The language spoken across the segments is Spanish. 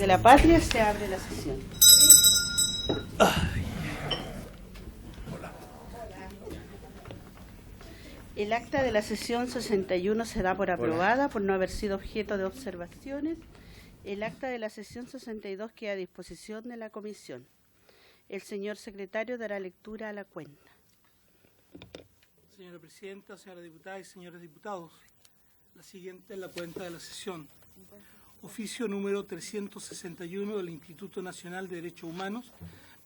de la Patria, se abre la sesión. El acta de la sesión 61 se da por aprobada por no haber sido objeto de observaciones. El acta de la sesión 62 queda a disposición de la comisión. El señor secretario dará lectura a la cuenta. Señora Presidenta, señora diputada y señores diputados, la siguiente es la cuenta de la sesión. Oficio número 361 del Instituto Nacional de Derechos Humanos,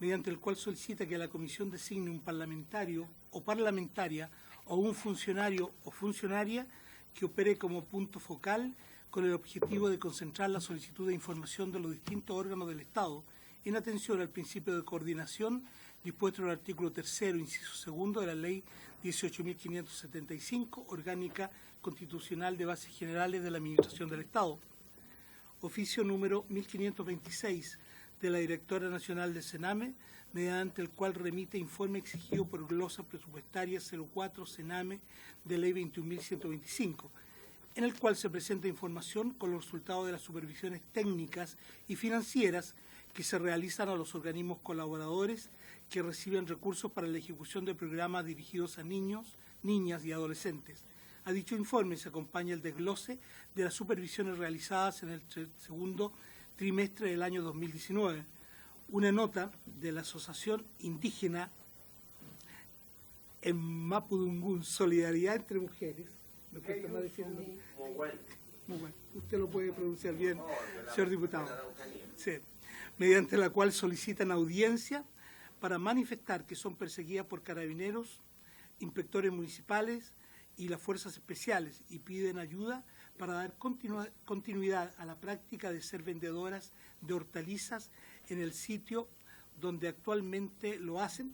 mediante el cual solicita que la comisión designe un parlamentario o parlamentaria o un funcionario o funcionaria que opere como punto focal con el objetivo de concentrar la solicitud de información de los distintos órganos del Estado en atención al principio de coordinación dispuesto en el artículo 3º, inciso 2 de la Ley 18.575, orgánica constitucional de bases generales de la Administración del Estado. Oficio número 1526 de la Directora Nacional del Sename, mediante el cual remite informe exigido por glosa presupuestaria 04 Sename de Ley 21.125, en el cual se presenta información con los resultados de las supervisiones técnicas y financieras que se realizan a los organismos colaboradores que reciben recursos para la ejecución de programas dirigidos a niños, niñas y adolescentes. A dicho informe se acompaña el desglose de las supervisiones realizadas en el segundo trimestre del año 2019. Una nota de la Asociación Indígena en Mapudungún, Solidaridad entre Mujeres. ¿Me cuesta más decir? Muy bueno. Usted lo puede pronunciar bien, señor diputado. Sí. Mediante la cual solicitan audiencia para manifestar que son perseguidas por carabineros, inspectores municipales y las fuerzas especiales y piden ayuda para dar continuidad a la práctica de ser vendedoras de hortalizas en el sitio donde actualmente lo hacen,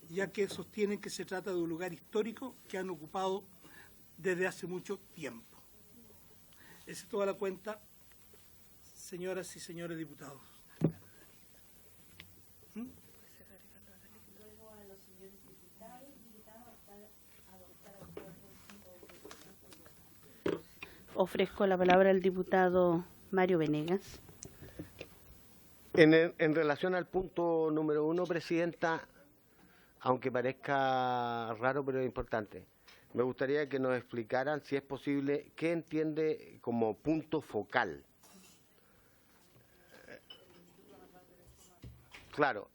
ya que sostienen que se trata de un lugar histórico que han ocupado desde hace mucho tiempo. Esa es toda la cuenta, señoras y señores diputados. Ofrezco la palabra al diputado Mario Venegas. En relación al punto número 1, Presidenta, aunque parezca raro, pero es importante, me gustaría que nos explicaran, si es posible, qué entiende como punto focal. Claro,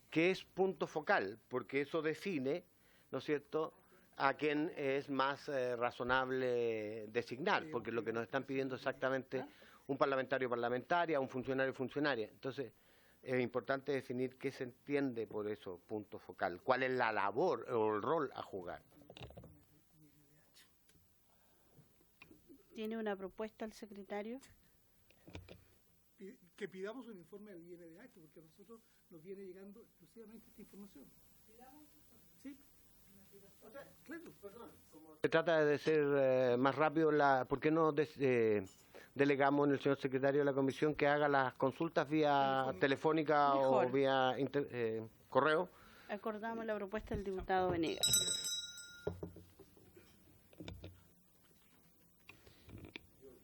¿qué es punto focal? Porque eso define, ¿no es cierto?, a quién es más razonable designar, porque lo que nos están pidiendo exactamente un parlamentario o parlamentaria, un funcionario o funcionaria. Entonces, es importante definir qué se entiende por eso, punto focal, cuál es la labor o el rol a jugar. ¿Tiene una propuesta el secretario? Que pidamos un informe del INDH, porque a nosotros nos viene llegando exclusivamente esta información. ¿Sí? Claro. Se trata de ser más rápido, ¿por qué no delegamos en el señor secretario de la comisión que haga las consultas vía telefónica o vía correo? Acordamos la propuesta del diputado Venegas.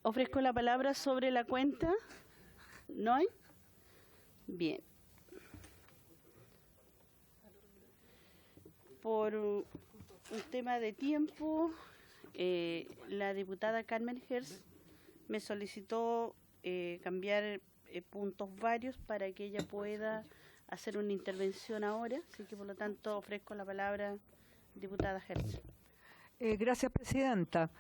Ofrezco la palabra sobre la cuenta. ¿No hay? Bien. Por un tema de tiempo, la diputada Carmen Hertz me solicitó cambiar puntos varios para que ella pueda hacer una intervención ahora, así que por lo tanto ofrezco la palabra diputada Hertz. Gracias, Presidenta.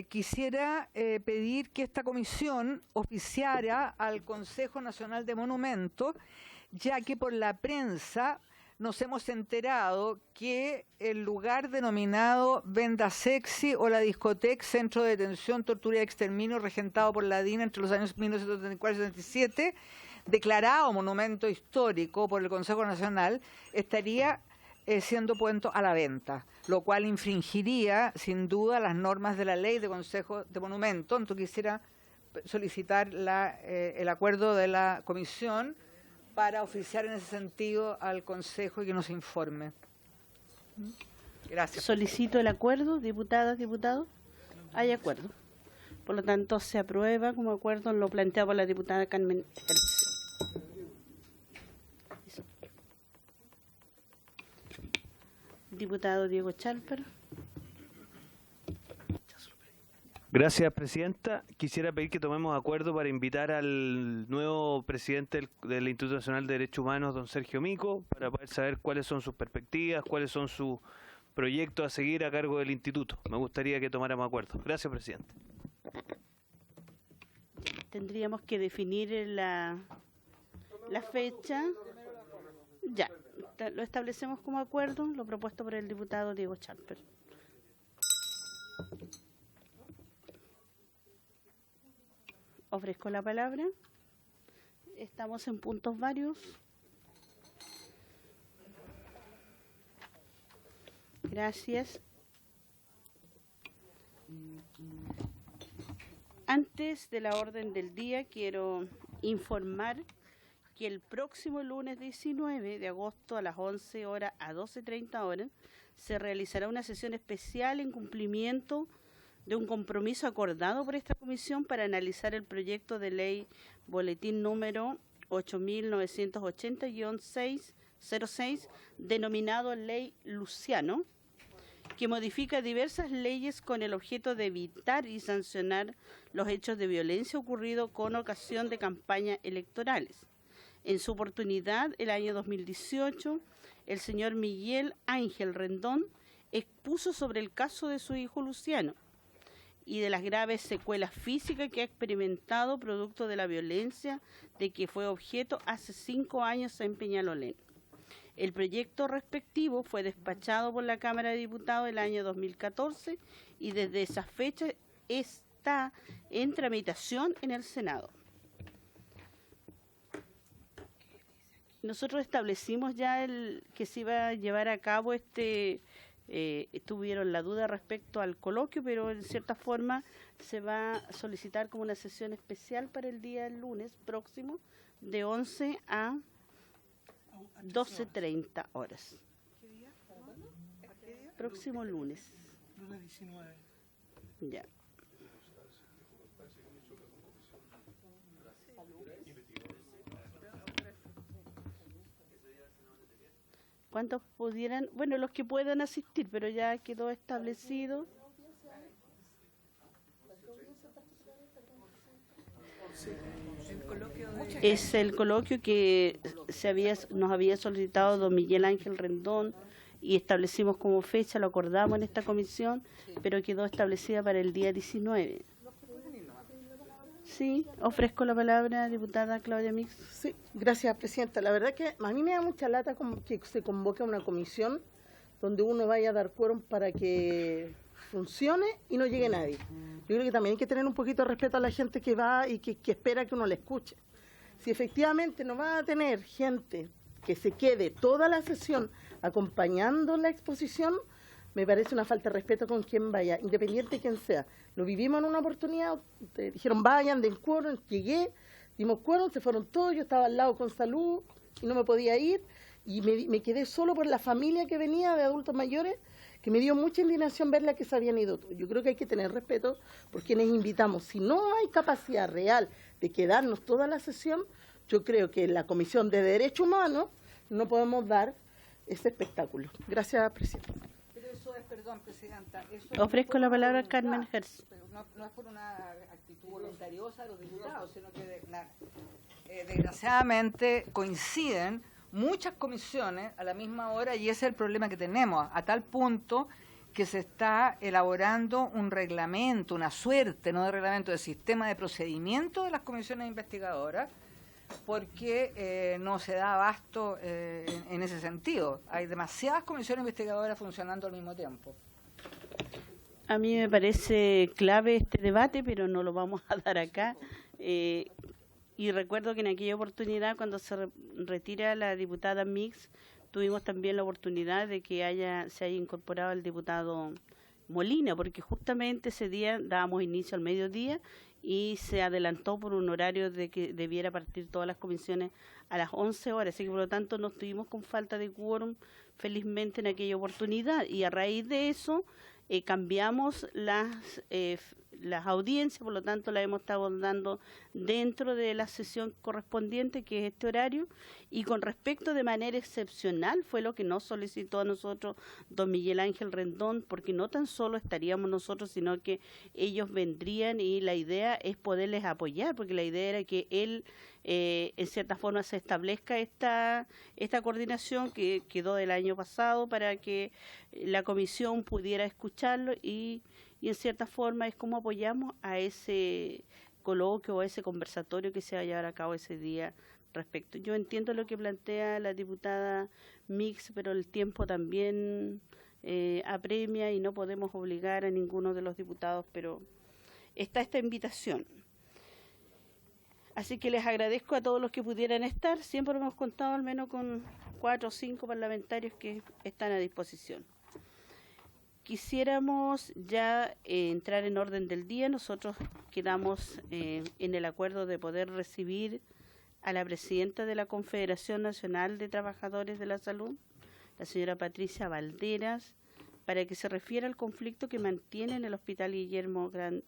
Quisiera pedir que esta comisión oficiara al Consejo Nacional de Monumentos, ya que por la prensa nos hemos enterado que el lugar denominado Venda Sexy o la discoteca Centro de Detención, Tortura y Exterminio, regentado por la DINA entre los años 1974 y 1977, declarado monumento histórico por el Consejo Nacional, estaría siendo puesto a la venta, lo cual infringiría sin duda las normas de la ley de Consejo de Monumentos. Entonces quisiera solicitar el acuerdo de la comisión para oficiar en ese sentido al Consejo y que nos informe. Gracias. Solicito el acuerdo, diputadas, diputados. Hay acuerdo. Por lo tanto, se aprueba como acuerdo en lo planteado por la diputada Carmen Herz. Eso. Diputado Diego Chalper. Gracias, presidenta. Quisiera pedir que tomemos acuerdo para invitar al nuevo presidente del Instituto Nacional de Derechos Humanos, don Sergio Mico, para poder saber cuáles son sus perspectivas, cuáles son sus proyectos a seguir a cargo del instituto. Me gustaría que tomáramos acuerdo. Gracias, presidente. Tendríamos que definir la fecha. Ya, lo establecemos como acuerdo, lo propuesto por el diputado Diego Chalper. Ofrezco la palabra. Estamos en puntos varios. Gracias. Antes de la orden del día, quiero informar que el próximo lunes 19 de agosto a las 11 horas a 12:30 horas se realizará una sesión especial en cumplimiento de un compromiso acordado por esta comisión para analizar el proyecto de ley boletín número 8980-606, denominado Ley Luciano, que modifica diversas leyes con el objeto de evitar y sancionar los hechos de violencia ocurridos con ocasión de campañas electorales. En su oportunidad, el año 2018, el señor Miguel Ángel Rendón expuso sobre el caso de su hijo Luciano y de las graves secuelas físicas que ha experimentado producto de la violencia de que fue objeto hace 5 años en Peñalolén. El proyecto respectivo fue despachado por la Cámara de Diputados el año 2014 y desde esa fecha está en tramitación en el Senado. Nosotros establecimos ya que se iba a llevar a cabo tuvieron la duda respecto al coloquio, pero en cierta forma se va a solicitar como una sesión especial para el día lunes próximo de 11 a 12:30 horas. Próximo lunes. Lunes 19. Ya. ¿Cuántos pudieran? Bueno, los que puedan asistir, pero ya quedó establecido. Es el coloquio que nos había solicitado don Miguel Ángel Rendón y establecimos como fecha, lo acordamos en esta comisión, pero quedó establecida para el día 19. Sí, ofrezco la palabra, diputada Claudia Mix. Sí, gracias, presidenta. La verdad que a mí me da mucha lata que se convoque una comisión donde uno vaya a dar quórum para que funcione y no llegue nadie. Yo creo que también hay que tener un poquito de respeto a la gente que va y que espera que uno le escuche. Si efectivamente no va a tener gente que se quede toda la sesión acompañando la exposición, me parece una falta de respeto con quien vaya, independiente de quién sea. Lo vivimos en una oportunidad, dijeron vayan, den quórum, llegué, dimos quórum, se fueron todos, yo estaba al lado con salud y no me podía ir, y me quedé solo por la familia que venía de adultos mayores, que me dio mucha indignación verla que se habían ido todos. Yo creo que hay que tener respeto por quienes invitamos. Si no hay capacidad real de quedarnos toda la sesión, yo creo que en la Comisión de Derechos Humanos no podemos dar ese espectáculo. Gracias, presidenta. Perdón, presidenta. Ofrezco la palabra a Carmen Herz. No es por una actitud voluntariosa de los diputados, sino que desgraciadamente coinciden muchas comisiones a la misma hora y ese es el problema que tenemos, a tal punto que se está elaborando un reglamento, una suerte, no de reglamento, de sistema de procedimiento de las comisiones investigadoras, porque no se da abasto en ese sentido. Hay demasiadas comisiones investigadoras funcionando al mismo tiempo. A mí me parece clave este debate, pero no lo vamos a dar acá. Y recuerdo que en aquella oportunidad, cuando se retira la diputada Mix, tuvimos también la oportunidad de que se haya incorporado el diputado Molina, porque justamente ese día dábamos inicio al mediodía y se adelantó por un horario de que debiera partir todas las comisiones a las 11 horas, así que por lo tanto no estuvimos con falta de quórum felizmente en aquella oportunidad, y a raíz de eso cambiamos las audiencias, por lo tanto la hemos estado dando dentro de la sesión correspondiente, que es este horario, y con respecto de manera excepcional fue lo que nos solicitó a nosotros don Miguel Ángel Rendón, porque no tan solo estaríamos nosotros, sino que ellos vendrían y la idea es poderles apoyar, porque la idea era que él en cierta forma se establezca esta coordinación que quedó del año pasado para que la comisión pudiera escucharlo y en cierta forma es como apoyamos a ese coloquio o a ese conversatorio que se va a llevar a cabo ese día respecto. Yo entiendo lo que plantea la diputada Mix, pero el tiempo también apremia y no podemos obligar a ninguno de los diputados, pero está esta invitación. Así que les agradezco a todos los que pudieran estar. Siempre hemos contado al menos con 4 o 5 parlamentarios que están a disposición. Quisiéramos ya entrar en orden del día. Nosotros quedamos en el acuerdo de poder recibir a la presidenta de la Confederación Nacional de Trabajadores de la Salud, la señora Patricia Valderas, para que se refiera al conflicto que mantiene en el Hospital Guillermo Gran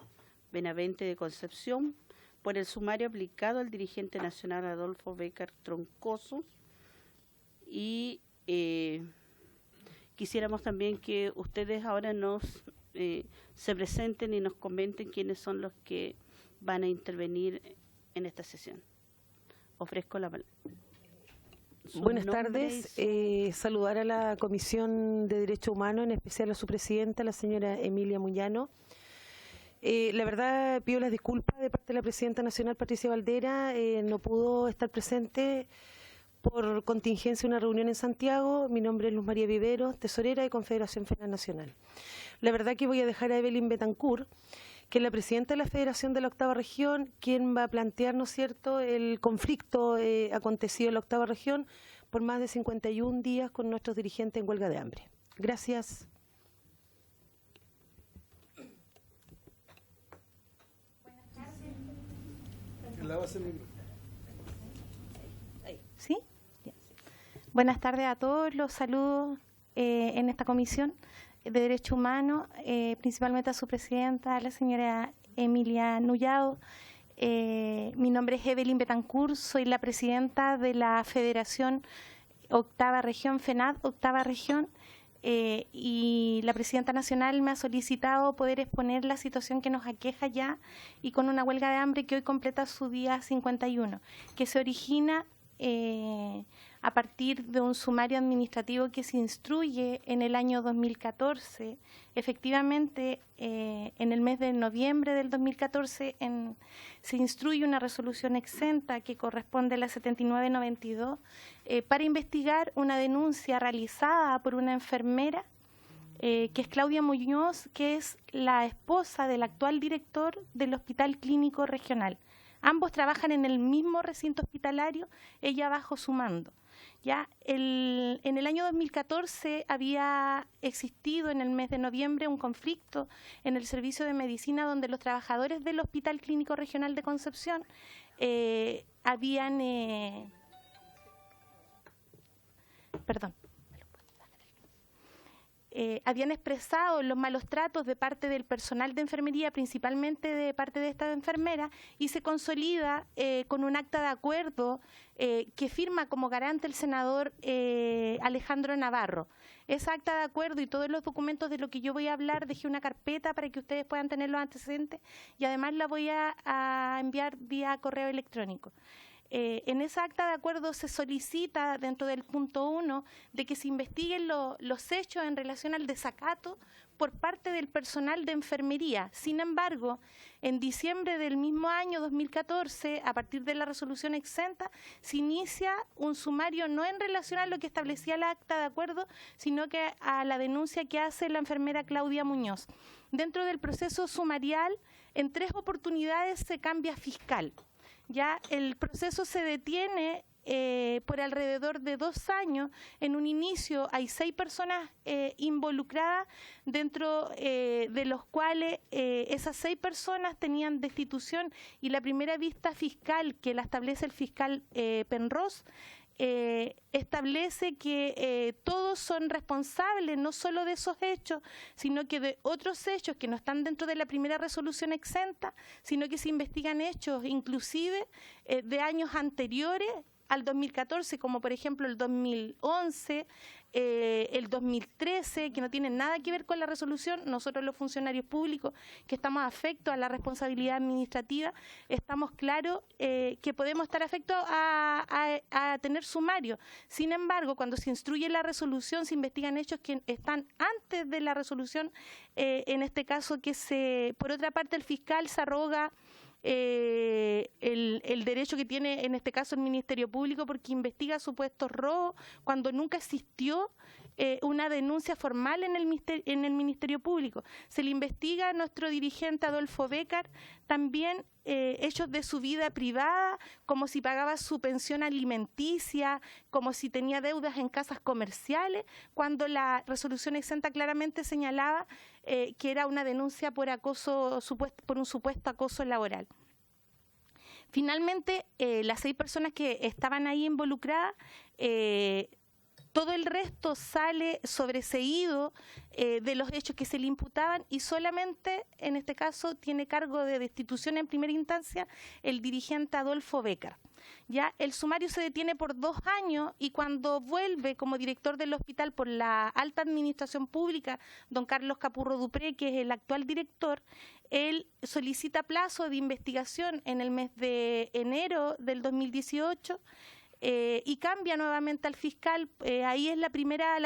Benavente de Concepción por el sumario aplicado al dirigente nacional Adolfo Bécar Troncoso. Y quisiéramos también que ustedes ahora se presenten y nos comenten quiénes son los que van a intervenir en esta sesión. Ofrezco la palabra. Buenas tardes. Saludar a la Comisión de Derechos Humanos, en especial a su presidenta, la señora Emilia Moyano. La verdad, pido las disculpas de parte de la presidenta nacional, Patricia Valdera. No pudo estar presente por contingencia una reunión en Santiago. Mi nombre es Luz María Viveros, tesorera de Confederación Federal Nacional. La verdad que voy a dejar a Evelyn Betancourt, que es la presidenta de la Federación de la Octava Región, quien va a plantear, ¿no es cierto?, el conflicto acontecido en la Octava Región por más de 51 días con nuestros dirigentes en huelga de hambre. Gracias. ¿Sí? Buenas tardes a todos, los saludo en esta comisión de Derechos Humanos, principalmente a su presidenta, la señora Emilia Nullado. Mi nombre es Evelyn Betancourt, soy la presidenta de la Federación Octava Región, FENAD, Octava Región, y la presidenta nacional me ha solicitado poder exponer la situación que nos aqueja ya y con una huelga de hambre que hoy completa su día 51, que se origina a partir de un sumario administrativo que se instruye en el año 2014. Efectivamente, en el mes de noviembre del 2014 se instruye una resolución exenta que corresponde a la 7992 para investigar una denuncia realizada por una enfermera que es Claudia Muñoz, que es la esposa del actual director del Hospital Clínico Regional. Ambos trabajan en el mismo recinto hospitalario, ella bajo su mando. Ya en el año 2014 había existido en el mes de noviembre un conflicto en el servicio de medicina donde los trabajadores del Hospital Clínico Regional de Concepción habían expresado los malos tratos de parte del personal de enfermería, principalmente de parte de esta enfermera, y se consolida con un acta de acuerdo que firma como garante el senador Alejandro Navarro. Esa acta de acuerdo y todos los documentos de lo que yo voy a hablar, dejé una carpeta para que ustedes puedan tener los antecedentes y además la voy a enviar vía correo electrónico. En esa acta de acuerdo se solicita dentro del punto 1 de que se investiguen los hechos en relación al desacato por parte del personal de enfermería. Sin embargo, en diciembre del mismo año 2014, a partir de la resolución exenta, se inicia un sumario no en relación a lo que establecía la acta de acuerdo, sino que a la denuncia que hace la enfermera Claudia Muñoz. Dentro del proceso sumarial, en 3 oportunidades se cambia fiscal. Ya el proceso se detiene por alrededor de 2 años. En un inicio hay 6 personas involucradas, dentro de los cuales esas 6 personas tenían destitución y la primera vista fiscal que la establece el fiscal Penrose establece que todos son responsables no solo de esos hechos, sino que de otros hechos que no están dentro de la primera resolución exenta, sino que se investigan hechos inclusive de años anteriores al 2014, como por ejemplo el 2011, el 2013, que no tienen nada que ver con la resolución. Nosotros los funcionarios públicos que estamos afectos a la responsabilidad administrativa, estamos claros que podemos estar afectos a tener sumario. Sin embargo, cuando se instruye la resolución, se investigan hechos que están antes de la resolución, en este caso por otra parte, el fiscal se arroga el derecho que tiene en este caso el Ministerio Público, porque investiga supuestos robos cuando nunca existió una denuncia formal en el Ministerio Público. Se le investiga a nuestro dirigente Adolfo Bécar también hechos de su vida privada, como si pagaba su pensión alimenticia, como si tenía deudas en casas comerciales, cuando la resolución exenta claramente señalaba que era una denuncia por un supuesto acoso laboral. Finalmente, las 6 personas que estaban ahí involucradas, todo el resto sale sobreseído de los hechos que se le imputaban, y solamente en este caso tiene cargo de destitución en primera instancia el dirigente Adolfo Bécar. Ya el sumario se detiene por 2 años, y cuando vuelve como director del hospital por la alta administración pública, don Carlos Capurro Dupré, que es el actual director, él solicita plazo de investigación en el mes de enero del 2018, y cambia nuevamente al fiscal. Ahí es la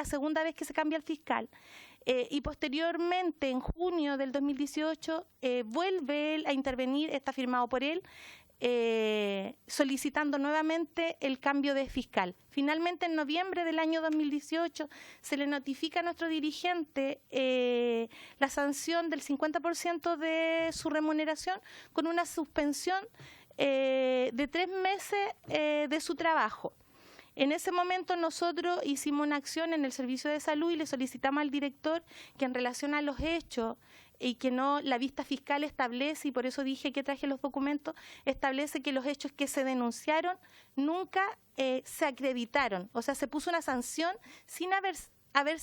segunda vez que se cambia al fiscal. Y posteriormente, en junio del 2018, vuelve él a intervenir, está firmado por él, solicitando nuevamente el cambio de fiscal. Finalmente, en noviembre del año 2018, se le notifica a nuestro dirigente la sanción del 50% de su remuneración, con una suspensión de 3 meses de su trabajo. En ese momento nosotros hicimos una acción en el servicio de salud y le solicitamos al director que, en relación a los hechos y que no la vista fiscal establece, y por eso dije que traje los documentos, establece que los hechos que se denunciaron nunca se acreditaron. O sea, se puso una sanción sin haberse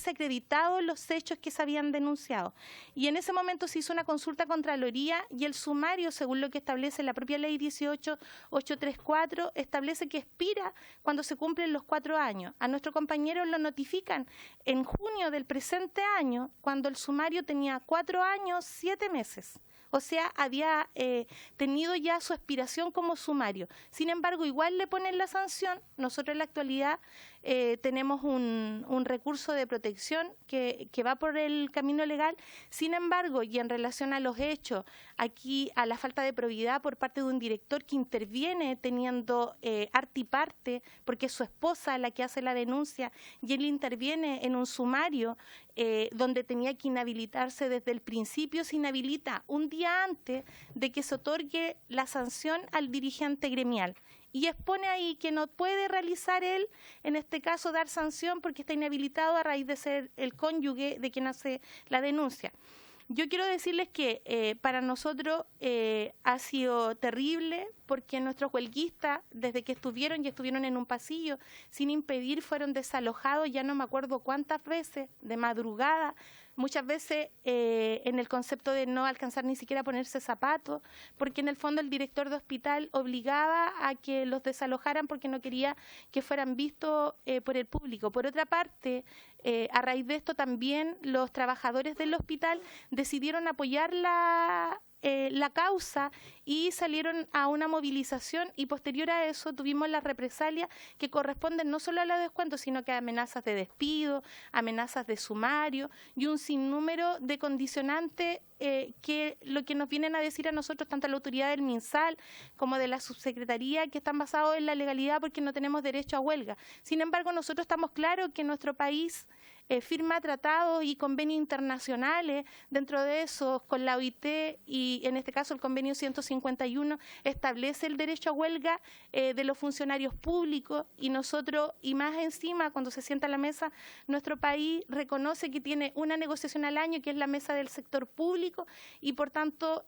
acreditado los hechos que se habían denunciado. Y en ese momento se hizo una consulta a Contraloría, y el sumario, según lo que establece la propia ley 18834, establece que expira cuando se cumplen los 4 años. A nuestro compañero lo notifican en junio del presente año, cuando el sumario tenía 4 años, 7 meses. O sea, había tenido ya su expiración como sumario. Sin embargo, igual le ponen la sanción. Nosotros en la actualidad tenemos un recurso de protección que va por el camino legal. Sin embargo, y en relación a los hechos, aquí a la falta de probidad por parte de un director que interviene teniendo arte y parte, porque es su esposa la que hace la denuncia, y él interviene en un sumario donde tenía que inhabilitarse desde el principio, se inhabilita un día antes de que se otorgue la sanción al dirigente gremial. Y expone ahí que no puede realizar él, en este caso, dar sanción porque está inhabilitado a raíz de ser el cónyuge de quien hace la denuncia. Yo quiero decirles que para nosotros ha sido terrible, porque nuestros huelguistas, desde que estuvieron en un pasillo sin impedir, fueron desalojados, ya no me acuerdo cuántas veces, de madrugada, muchas veces en el concepto de no alcanzar ni siquiera a ponerse zapatos, porque en el fondo el director de hospital obligaba a que los desalojaran porque no quería que fueran vistos por el público. Por otra parte, a raíz de esto también los trabajadores del hospital decidieron apoyar la causa y salieron a una movilización, y posterior a eso tuvimos las represalias que corresponden no solo a los descuentos, sino que a amenazas de despido, amenazas de sumario y un sinnúmero de condicionantes que lo que nos vienen a decir a nosotros, tanto a la autoridad del MinSal como de la subsecretaría, que están basados en la legalidad porque no tenemos derecho a huelga. Sin embargo, nosotros estamos claros que nuestro país firma tratados y convenios internacionales, dentro de esos con la OIT, y en este caso el convenio 151 establece el derecho a huelga de los funcionarios públicos, y nosotros, y más encima, cuando se sienta a la mesa, nuestro país reconoce que tiene una negociación al año, que es la mesa del sector público, y por tanto,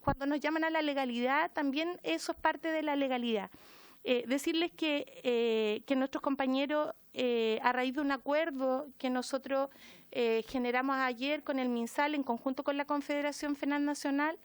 cuando nos llaman a la legalidad, también eso es parte de la legalidad. Decirles que nuestros compañeros, a raíz de un acuerdo que nosotros generamos ayer con el MinSal en conjunto con la Confederación FENAL Nacional,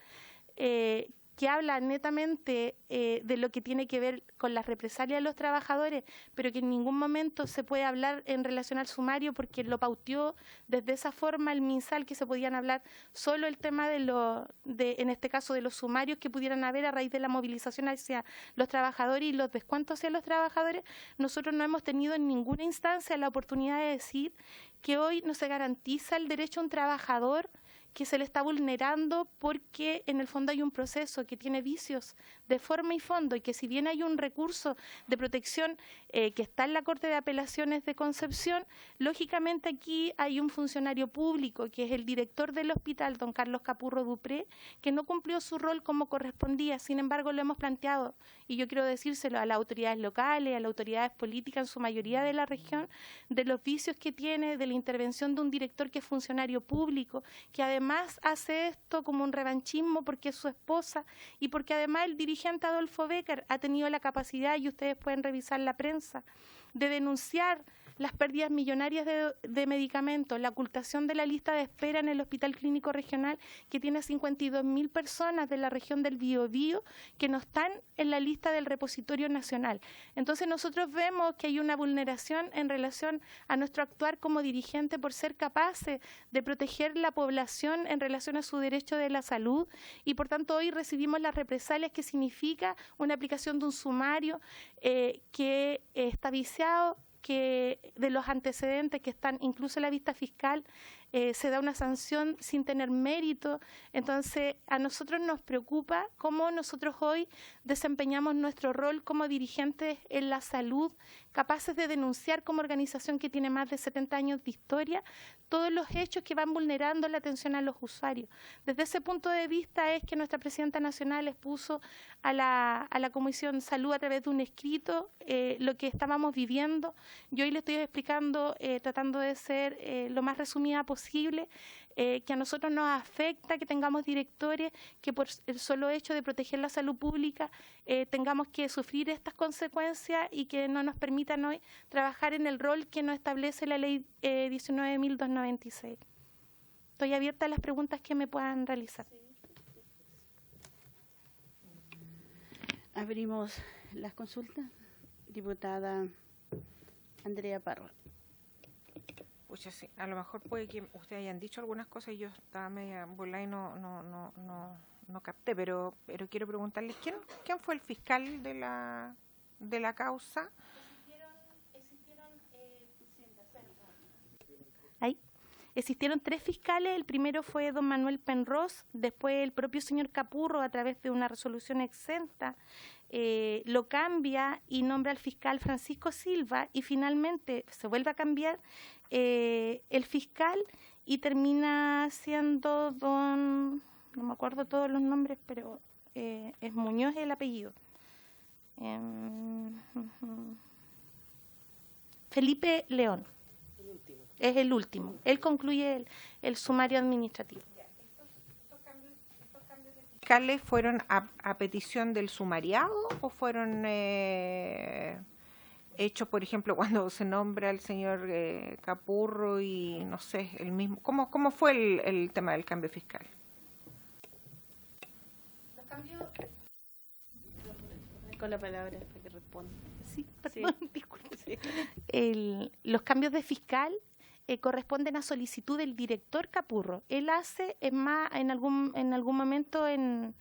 que habla netamente de lo que tiene que ver con las represalias de los trabajadores, pero que en ningún momento se puede hablar en relación al sumario porque lo pauteó desde esa forma el MinSal, que se podían hablar solo el tema en este caso de los sumarios que pudieran haber a raíz de la movilización hacia los trabajadores y los descuentos hacia los trabajadores. Nosotros no hemos tenido en ninguna instancia la oportunidad de decir que hoy no se garantiza el derecho a un trabajador que se le está vulnerando porque en el fondo hay un proceso que tiene vicios de forma y fondo y que si bien hay un recurso de protección que está en la Corte de Apelaciones de Concepción, lógicamente aquí hay un funcionario público que es el director del hospital, don Carlos Capurro Dupré, que no cumplió su rol como correspondía. Sin embargo, lo hemos planteado y yo quiero decírselo a las autoridades locales, a las autoridades políticas en su mayoría de la región, de los vicios que tiene, de la intervención de un director que es funcionario público, que además hace esto como un revanchismo porque es su esposa y porque además el dirigente Adolfo Becker ha tenido la capacidad, y ustedes pueden revisar la prensa, de denunciar las pérdidas millonarias de medicamentos, la ocultación de la lista de espera en el Hospital Clínico Regional, que tiene 52.000 personas de la región del Biobío que no están en la lista del repositorio nacional. Entonces nosotros vemos que hay una vulneración en relación a nuestro actuar como dirigente por ser capaces de proteger la población en relación a su derecho de la salud, y por tanto hoy recibimos las represalias que significa una aplicación de un sumario que está viciado, que de los antecedentes que están incluso en la vista fiscal se da una sanción sin tener mérito. Entonces a nosotros nos preocupa cómo nosotros hoy desempeñamos nuestro rol como dirigentes en la salud, capaces de denunciar como organización que tiene más de 70 años de historia todos los hechos que van vulnerando la atención a los usuarios. Desde ese punto de vista es que nuestra presidenta nacional expuso a la Comisión Salud a través de un escrito lo que estábamos viviendo. Yo hoy le estoy explicando, tratando de ser lo más resumida posible, que a nosotros nos afecta que tengamos directores que por el solo hecho de proteger la salud pública tengamos que sufrir estas consecuencias y que no nos permitan hoy trabajar en el rol que nos establece la ley 19.296. Estoy abierta a las preguntas que me puedan realizar. Abrimos las consultas. Diputada Andrea Parra. Pucha, sí, a lo mejor puede que ustedes hayan dicho algunas cosas y yo estaba media volada y no capté, pero quiero preguntarles, ¿quién fue el fiscal de la causa? Existieron 3 fiscales. El primero fue don Manuel Penrose, después el propio señor Capurro, a través de una resolución exenta, lo cambia y nombra al fiscal Francisco Silva, y finalmente se vuelve a cambiar el fiscal y termina siendo don, no me acuerdo todos los nombres, pero es Muñoz el apellido. Felipe León. Es el último. Él concluye el sumario administrativo. ¿Estos cambios fiscales fueron a petición del sumariado o fueron hechos, por ejemplo, cuando se nombra al señor Capurro y no sé, el mismo? ¿Cómo fue el tema del cambio fiscal? Los cambios... Con la palabra para que responda. Sí, perdón, sí. Disculpe. Sí. Los cambios de fiscal corresponden a solicitud del director Capurro. Él hace, es más, en algún momento en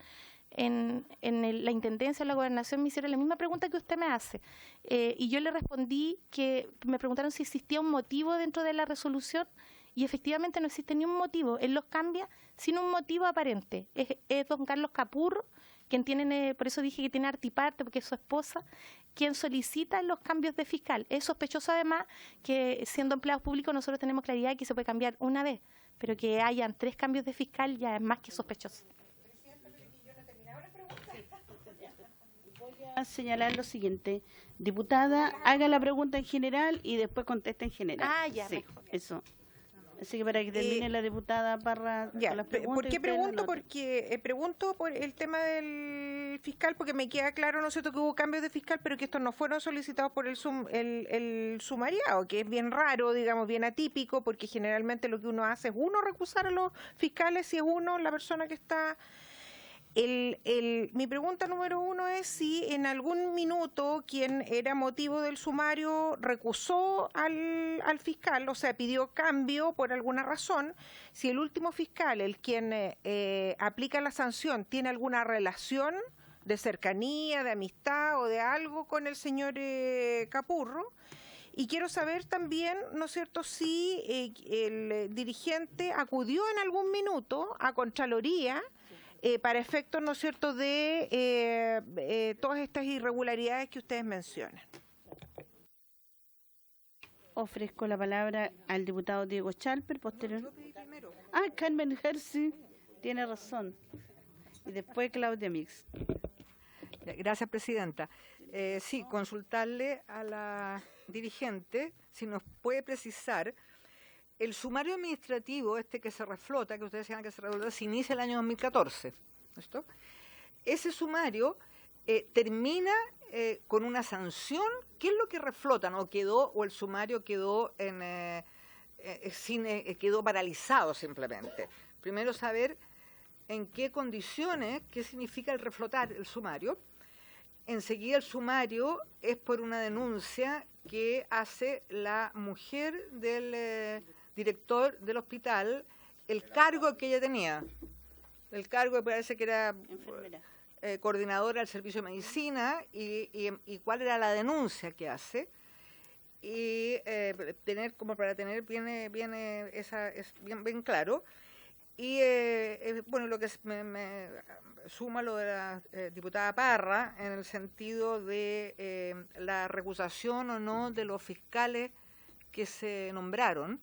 la Intendencia o la Gobernación me hicieron la misma pregunta que usted me hace. Y yo le respondí que me preguntaron si existía un motivo dentro de la resolución, y efectivamente no existe ni un motivo. Él los cambia sin un motivo aparente. Es don Carlos Capurro, quien tiene, por eso dije que tiene artiparte, porque es su esposa, quien solicita los cambios de fiscal. Es sospechoso además que siendo empleados públicos nosotros tenemos claridad de que se puede cambiar una vez, pero que hayan 3 cambios de fiscal ya es más que sospechoso. Voy a señalar lo siguiente. Diputada, haga la pregunta en general y después conteste en general. Ah, ya, sí, mejor. Eso. Así que para que termine la diputada Parra Ya, con las preguntas. ¿por qué pregunto? Porque pregunto por el tema del el fiscal, porque me queda claro, ¿no es cierto?, que hubo cambios de fiscal, pero que estos no fueron solicitados por el sumariado, que es bien raro, digamos, bien atípico, porque generalmente lo que uno hace es uno recusar a los fiscales si es uno la persona que está... Mi pregunta número 1 es si en algún minuto quien era motivo del sumario recusó al fiscal, o sea, pidió cambio por alguna razón, si el último fiscal, el quien aplica la sanción, tiene alguna relación de cercanía, de amistad o de algo con el señor Capurro. Y quiero saber también, ¿no es cierto?, si el dirigente acudió en algún minuto a Contraloría para efectos, ¿no es cierto?, de todas estas irregularidades que ustedes mencionan. Ofrezco la palabra al diputado Diego Chalper, posterior. Carmen Herzi, tiene razón. Y después Claudia Mix. Gracias, presidenta. Sí, consultarle a la dirigente si nos puede precisar. El sumario administrativo, que se reflota, que ustedes decían que se reflota, se inicia el año 2014. ¿Esto? Ese sumario termina con una sanción. ¿Qué es lo que reflota? ¿No quedó, o el sumario quedó quedó paralizado simplemente? Primero saber en qué condiciones, qué significa el reflotar el sumario. Enseguida el sumario es por una denuncia que hace la mujer del director del hospital, el cargo que ella tenía. El cargo que parece que era coordinadora del servicio de medicina y cuál era la denuncia que hace. Y para tener bien claro. Y bueno, lo que me suma lo de la diputada Parra en el sentido de la recusación o no de los fiscales que se nombraron,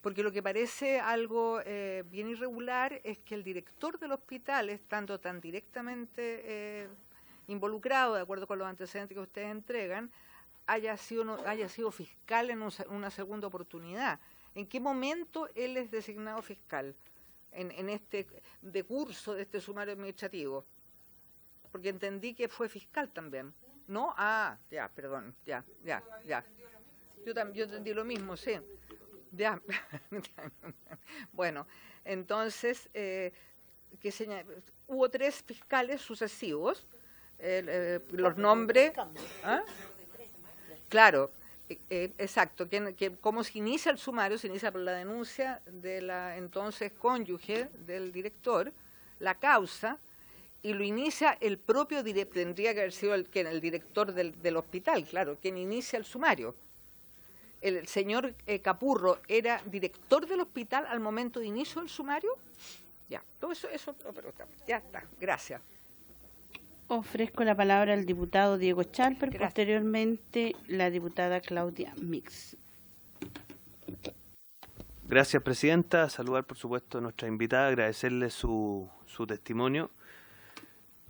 porque lo que parece algo bien irregular es que el director del hospital, estando tan directamente involucrado, de acuerdo con los antecedentes que ustedes entregan, haya sido fiscal en una segunda oportunidad. ¿En qué momento él es designado fiscal? En este decurso de este sumario administrativo, porque entendí que fue fiscal también, ¿no? Ya, perdón, ya. Yo entendí lo mismo, sí. Ya. Bueno, entonces, hubo 3 fiscales sucesivos, los nombres... ¿Ah? Claro. Exacto, cómo se inicia el sumario, se inicia por la denuncia de la entonces cónyuge del director, la causa, y lo inicia el propio director, tendría que haber sido el director del hospital, claro, quien inicia el sumario. El señor Capurro era director del hospital al momento de inicio del sumario. Ya, todo eso pero ya está, gracias. Ofrezco la palabra al diputado Diego Chalper, posteriormente la diputada Claudia Mix. Gracias, presidenta. Saludar, por supuesto, a nuestra invitada, agradecerle su testimonio.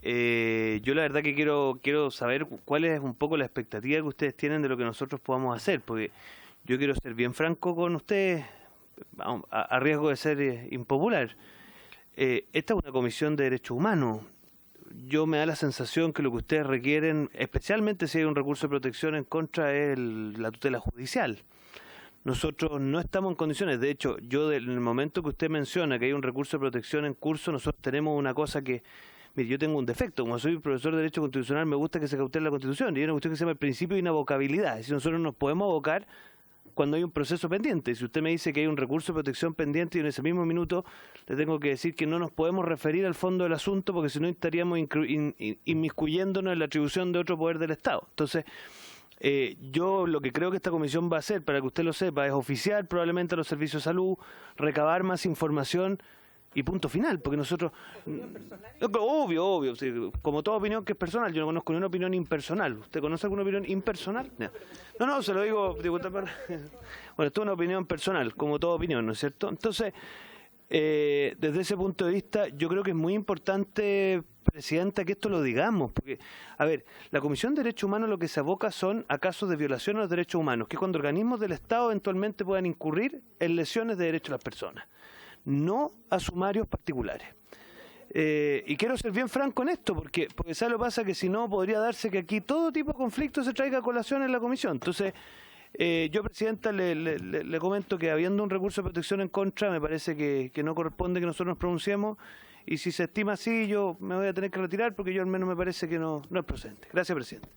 Yo la verdad que quiero saber cuál es un poco la expectativa que ustedes tienen de lo que nosotros podamos hacer, porque yo quiero ser bien franco con ustedes, a riesgo de ser impopular. Esta es una comisión de derechos humanos. Yo me da la sensación que lo que ustedes requieren, especialmente si hay un recurso de protección en contra, es la tutela judicial. Nosotros no estamos en condiciones, de hecho, en el momento que usted menciona que hay un recurso de protección en curso, nosotros tenemos una cosa que, mire, yo tengo un defecto, como soy profesor de Derecho Constitucional, me gusta que se cautele la Constitución, y hay una cuestión que se llama el principio de inavocabilidad, es decir, nosotros nos podemos abocar cuando hay un proceso pendiente. Si usted me dice que hay un recurso de protección pendiente y en ese mismo minuto le tengo que decir que no nos podemos referir al fondo del asunto porque si no estaríamos inmiscuyéndonos en la atribución de otro poder del Estado. Entonces, yo lo que creo que esta comisión va a hacer, para que usted lo sepa, es oficiar probablemente a los servicios de salud, recabar más información y punto final, porque nosotros... Obvio, sí, como toda opinión que es personal, yo no conozco ninguna opinión impersonal. ¿Usted conoce alguna opinión impersonal? No, se lo digo, diputado. Bueno, esto es una opinión personal, como toda opinión, ¿no es cierto? Entonces, desde ese punto de vista, yo creo que es muy importante, presidenta, que esto lo digamos, porque, a ver, la Comisión de Derechos Humanos lo que se aboca son a casos de violación a los derechos humanos, que cuando organismos del Estado eventualmente puedan incurrir en lesiones de derechos de las personas, no a sumarios particulares. Y quiero ser bien franco en esto, porque ¿sabes lo que pasa? Que si no, podría darse que aquí todo tipo de conflicto se traiga a colación en la comisión. Entonces, yo, Presidenta, le comento que habiendo un recurso de protección en contra, me parece que no corresponde que nosotros nos pronunciemos, y si se estima así, yo me voy a tener que retirar, porque yo al menos me parece que no es procedente. Gracias, Presidente.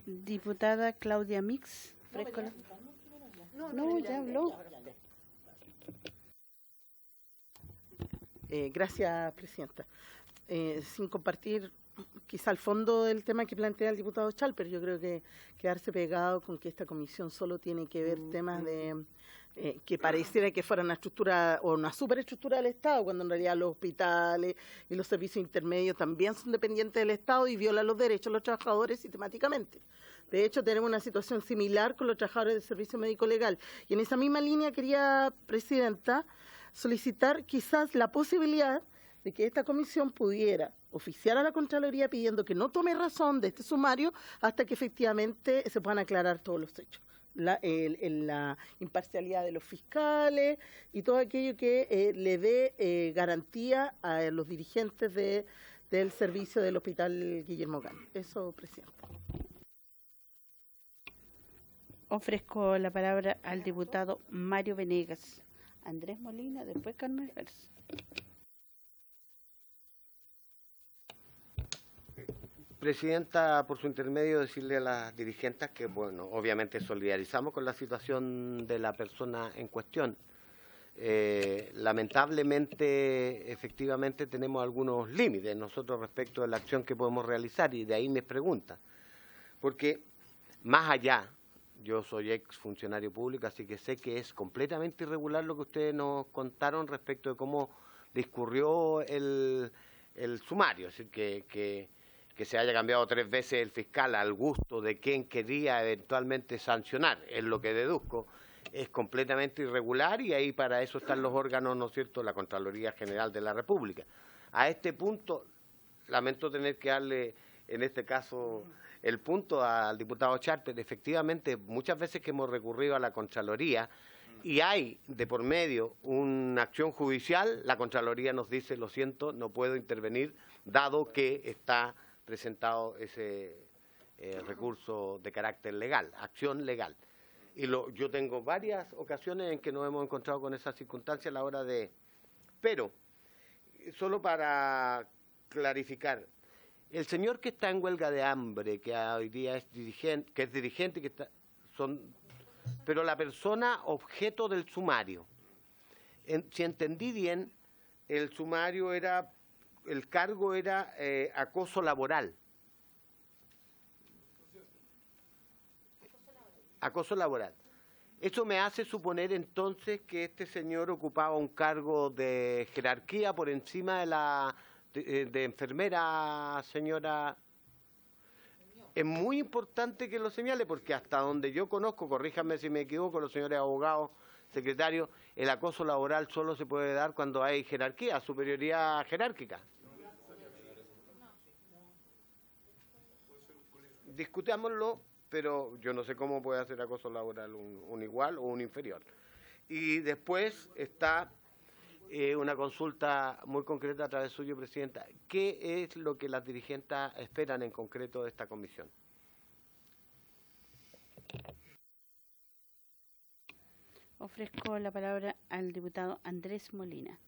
Diputada Claudia Mix. No, ya habló. Gracias, Presidenta. Sin compartir quizá el fondo del tema que plantea el diputado Chalper, yo creo que quedarse pegado con que esta comisión solo tiene que ver temas de que pareciera que fuera una estructura o una superestructura del Estado, cuando en realidad los hospitales y los servicios intermedios también son dependientes del Estado y violan los derechos de los trabajadores sistemáticamente. De hecho, tenemos una situación similar con los trabajadores del servicio médico legal. Y en esa misma línea quería, Presidenta, solicitar quizás la posibilidad de que esta comisión pudiera oficiar a la Contraloría pidiendo que no tome razón de este sumario hasta que efectivamente se puedan aclarar todos los hechos. La imparcialidad de los fiscales y todo aquello que le dé garantía a los dirigentes del servicio del Hospital Guillermo Gana. Eso, Presidenta. Ofrezco la palabra al diputado Mario Venegas. Andrés Molina, después Carmen Gers. Presidenta, por su intermedio, decirle a las dirigentes que, bueno, obviamente solidarizamos con la situación de la persona en cuestión. Lamentablemente, efectivamente, tenemos algunos límites nosotros respecto de la acción que podemos realizar, y de ahí mis preguntas. Porque, más allá, yo soy ex funcionario público, así que sé que es completamente irregular lo que ustedes nos contaron respecto de cómo discurrió el sumario, es decir, que se haya cambiado 3 veces el fiscal al gusto de quien quería eventualmente sancionar, es lo que deduzco, es completamente irregular, y ahí para eso están los órganos, ¿no es cierto?, la Contraloría General de la República. A este punto, lamento tener que darle, en este caso, el punto al diputado Chalper. Efectivamente, muchas veces que hemos recurrido a la Contraloría y hay de por medio una acción judicial, la Contraloría nos dice, lo siento, no puedo intervenir, dado que está presentado ese recurso de carácter legal, acción legal. Y yo tengo varias ocasiones en que nos hemos encontrado con esa circunstancia a la hora de... Pero, solo para clarificar, el señor que está en huelga de hambre, que hoy día es dirigente, que está, pero la persona objeto del sumario, si entendí bien, el sumario era, el cargo era acoso laboral. Acoso laboral. Eso me hace suponer entonces que este señor ocupaba un cargo de jerarquía por encima de la de enfermera, señora. Es muy importante que lo señale, porque hasta donde yo conozco, corríjanme si me equivoco, los señores abogados, secretarios, el acoso laboral solo se puede dar cuando hay jerarquía, superioridad jerárquica. Discutámoslo, pero yo no sé cómo puede hacer acoso laboral un igual o un inferior. Y después está una consulta muy concreta a través suyo, Presidenta. ¿Qué es lo que las dirigentes esperan en concreto de esta comisión? Ofrezco la palabra al diputado Andrés Molina.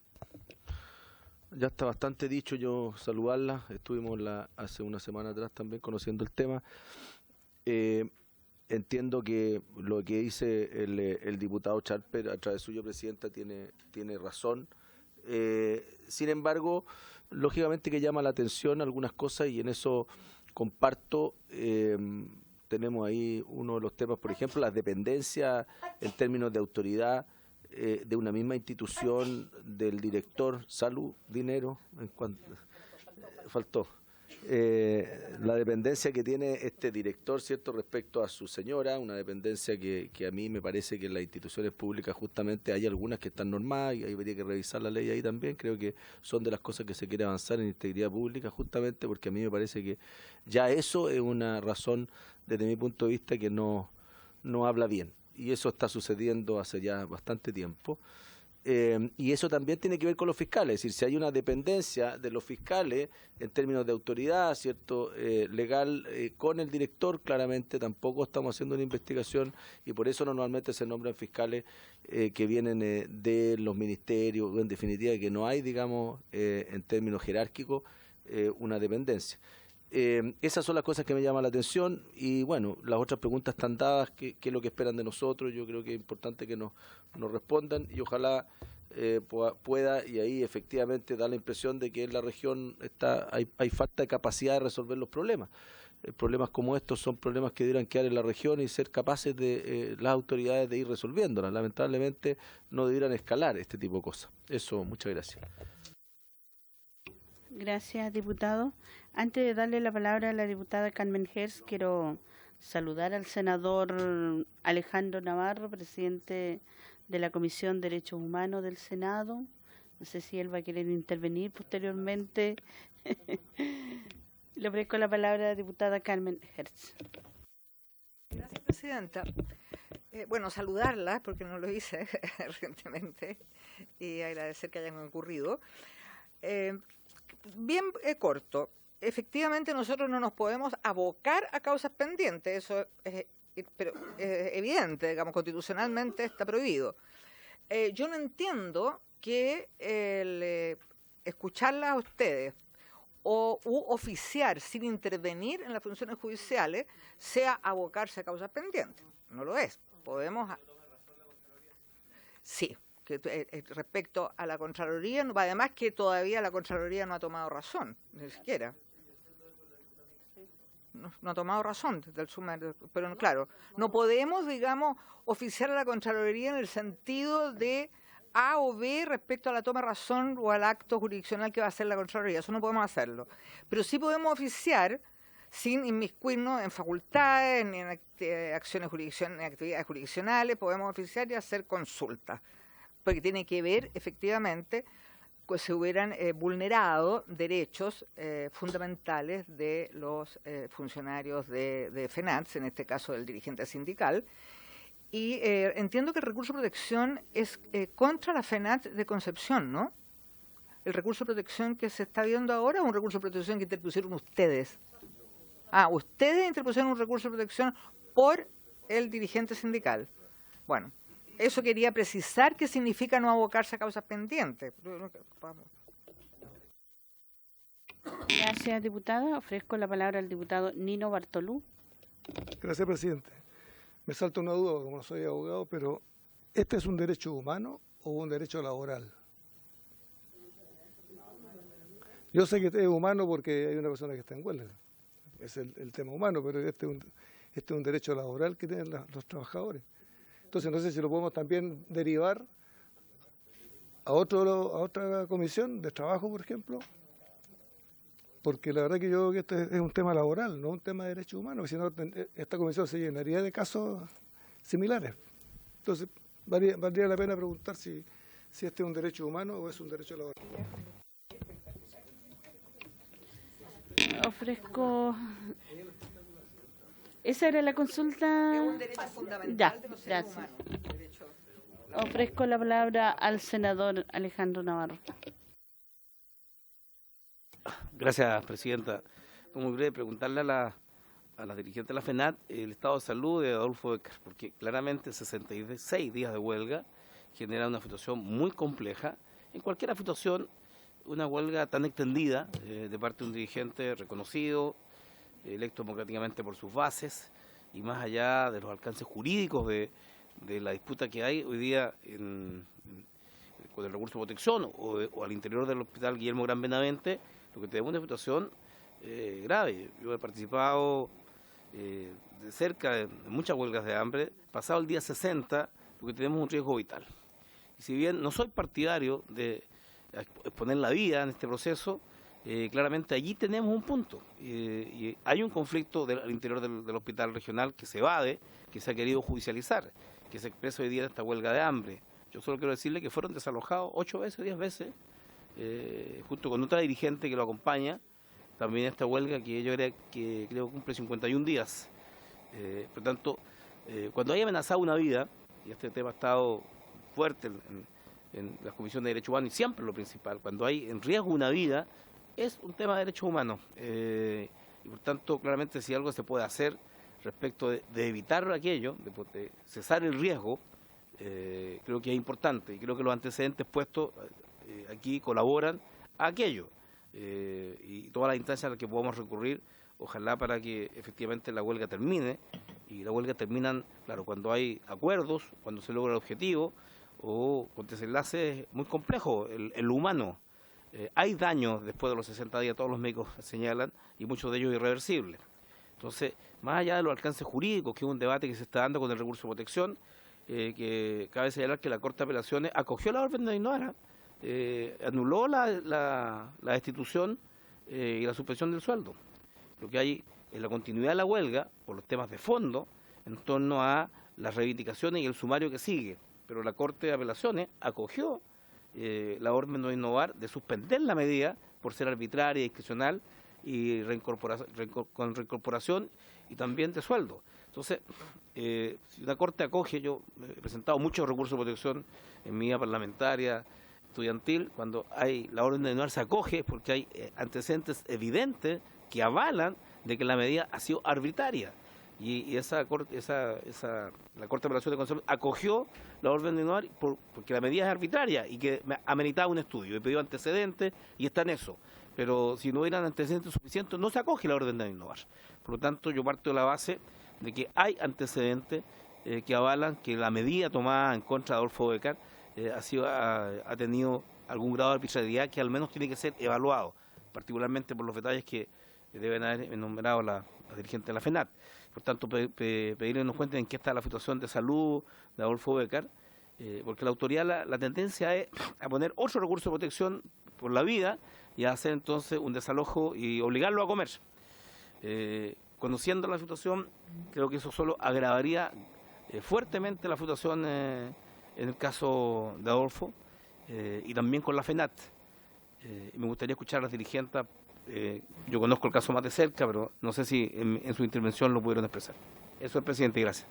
Ya está bastante dicho, yo saludarla. Estuvimos hace una semana atrás también conociendo el tema. Entiendo que lo que dice el diputado Chalper a través suyo, Presidenta, tiene razón. Sin embargo, lógicamente que llama la atención algunas cosas, y en eso comparto. Tenemos ahí uno de los temas, por ejemplo, las dependencias en términos de autoridad de una misma institución, del director, salud, dinero, en cuanto faltó. La dependencia que tiene este director, ¿cierto?, respecto a su señora, una dependencia que a mí me parece que en las instituciones públicas justamente hay algunas que están normadas, y ahí habría que revisar la ley ahí también. Creo que son de las cosas que se quiere avanzar en integridad pública, justamente porque a mí me parece que ya eso es una razón, desde mi punto de vista, que no habla bien, y eso está sucediendo hace ya bastante tiempo. Y eso también tiene que ver con los fiscales, es decir, si hay una dependencia de los fiscales en términos de autoridad, ¿cierto?, legal con el director, claramente tampoco estamos haciendo una investigación y por eso normalmente se nombran fiscales que vienen de los ministerios, en definitiva que no hay, digamos, en términos jerárquicos, una dependencia. Esas son las cosas que me llaman la atención y bueno, las otras preguntas están dadas, qué es lo que esperan de nosotros. Yo creo que es importante que nos respondan y ojalá pueda, y ahí efectivamente da la impresión de que en la región hay falta de capacidad de resolver los problemas. Problemas como estos son problemas que deberían quedar en la región y ser capaces de las autoridades de ir resolviéndolas. Lamentablemente no debieran escalar este tipo de cosas. Eso, muchas gracias. Gracias, diputado. Antes de darle la palabra a la diputada Carmen Hertz, quiero saludar al senador Alejandro Navarro, presidente de la Comisión de Derechos Humanos del Senado. No sé si él va a querer intervenir posteriormente. Le ofrezco la palabra a la diputada Carmen Hertz. Gracias, presidenta. Bueno, saludarla, porque no lo hice recientemente, y agradecer que hayan concurrido. Bien corto. Efectivamente, nosotros no nos podemos abocar a causas pendientes, eso es evidente, digamos, constitucionalmente está prohibido. Yo no entiendo que escucharlas a ustedes u oficiar sin intervenir en las funciones judiciales sea abocarse a causas pendientes. No lo es. Podemos... Sí. Que respecto a la Contraloría, además que todavía la Contraloría no ha tomado razón, ni siquiera. No ha tomado razón del sumario, pero claro, no podemos, digamos, oficiar a la Contraloría en el sentido de A o B respecto a la toma de razón o al acto jurisdiccional que va a hacer la Contraloría, eso no podemos hacerlo. Pero sí podemos oficiar sin inmiscuirnos en facultades, en acciones jurisdiccionales, en actividades jurisdiccionales, podemos oficiar y hacer consultas. Porque tiene que ver, efectivamente, que se hubieran vulnerado derechos fundamentales de los funcionarios de FENATS, en este caso del dirigente sindical. Y entiendo que el recurso de protección es contra la FENATS de Concepción, ¿no? El recurso de protección que se está viendo ahora es un recurso de protección que interpusieron ustedes. Ah, ustedes interpusieron un recurso de protección por el dirigente sindical. Bueno. Eso quería precisar qué significa no abocarse a causas pendientes. Gracias, diputada. Ofrezco la palabra al diputado Nino Bartolú. Gracias, presidente. Me salta una duda, como no soy abogado, pero ¿este es un derecho humano o un derecho laboral? Yo sé que es humano porque hay una persona que está en huelga. Es el tema humano, pero este es un derecho laboral que tienen los trabajadores. Entonces no sé si lo podemos también derivar a otra comisión de trabajo, por ejemplo, porque la verdad que yo creo que este es un tema laboral, no un tema de derechos humanos, si no esta comisión se llenaría de casos similares. Entonces valdría la pena preguntar si este es un derecho humano o es un derecho laboral. Ofrezco... Esa era la consulta. Es un derecho fundamental de los seres humanos. Ofrezco la palabra al senador Alejandro Navarro. Gracias, presidenta. Muy breve, preguntarle a la dirigente de la FENAT el estado de salud de Adolfo Becker, porque claramente 66 días de huelga genera una situación muy compleja. En cualquier situación, una huelga tan extendida de parte de un dirigente reconocido, electo democráticamente por sus bases y más allá de los alcances jurídicos de la disputa que hay hoy día con el recurso de protección o al interior del hospital Guillermo Gran Benavente, lo que tenemos es una situación grave. Yo he participado de cerca de muchas huelgas de hambre, pasado el día 60, porque tenemos un riesgo vital. Y si bien no soy partidario de exponer la vida en este proceso, claramente allí tenemos un punto. Y hay un conflicto al interior del hospital regional que se evade, que se ha querido judicializar, que se expresa hoy día en esta huelga de hambre. Yo solo quiero decirle que fueron desalojados 8 veces, 10 veces, junto con otra dirigente que lo acompaña, también esta huelga que yo creo que cumple 51 días. Por tanto, cuando hay amenazado una vida, y este tema ha estado fuerte en las comisiones de derechos humanos, y siempre lo principal, cuando hay en riesgo una vida, es un tema de derechos humanos. Y por tanto, claramente, si algo se puede hacer respecto de evitar aquello, de cesar el riesgo, creo que es importante, y creo que los antecedentes puestos aquí colaboran a aquello, y todas las instancias a las que podamos recurrir, ojalá para que efectivamente la huelga termine, y la huelga terminan, claro, cuando hay acuerdos, cuando se logra el objetivo, o con desenlaces muy complejos, el humano. Hay daños después de los 60 días, todos los médicos señalan, y muchos de ellos irreversibles. Entonces, más allá de los alcances jurídicos, que es un debate que se está dando con el recurso de protección, que cabe señalar que la Corte de Apelaciones acogió la orden de Ainhoa, anuló la destitución y la suspensión del sueldo. Lo que hay es la continuidad de la huelga por los temas de fondo en torno a las reivindicaciones y el sumario que sigue. Pero la Corte de Apelaciones acogió la orden de Innovar de suspender la medida por ser arbitraria, discrecional y con reincorporación y también de sueldo. Entonces, si una Corte acoge, yo he presentado muchos recursos de protección en mi vida parlamentaria, estudiantil, cuando hay la orden de Innovar se acoge porque hay antecedentes evidentes que avalan de que la medida ha sido arbitraria. Y la Corte de Apelaciones de Concepción acogió la orden de Innovar porque la medida es arbitraria y que ameritaba un estudio, y pidió antecedentes y está en eso. Pero si no hubieran antecedentes suficientes, no se acoge la orden de Innovar. Por lo tanto, yo parto de la base de que hay antecedentes que avalan que la medida tomada en contra de Adolfo Bécar ha tenido algún grado de arbitrariedad que al menos tiene que ser evaluado, particularmente por los detalles que deben haber enumerado la dirigente de la FENAT. Por tanto, pedirle que nos cuenten en qué está la situación de salud de Adolfo Bécar, porque la autoridad, la tendencia es a poner otro recurso de protección por la vida y a hacer entonces un desalojo y obligarlo a comer. Conociendo la situación, creo que eso solo agravaría fuertemente la situación en el caso de Adolfo y también con la FENAT. Me gustaría escuchar a las dirigentes. Yo conozco el caso más de cerca, pero no sé si en su intervención lo pudieron expresar. Eso es, presidente, y gracias.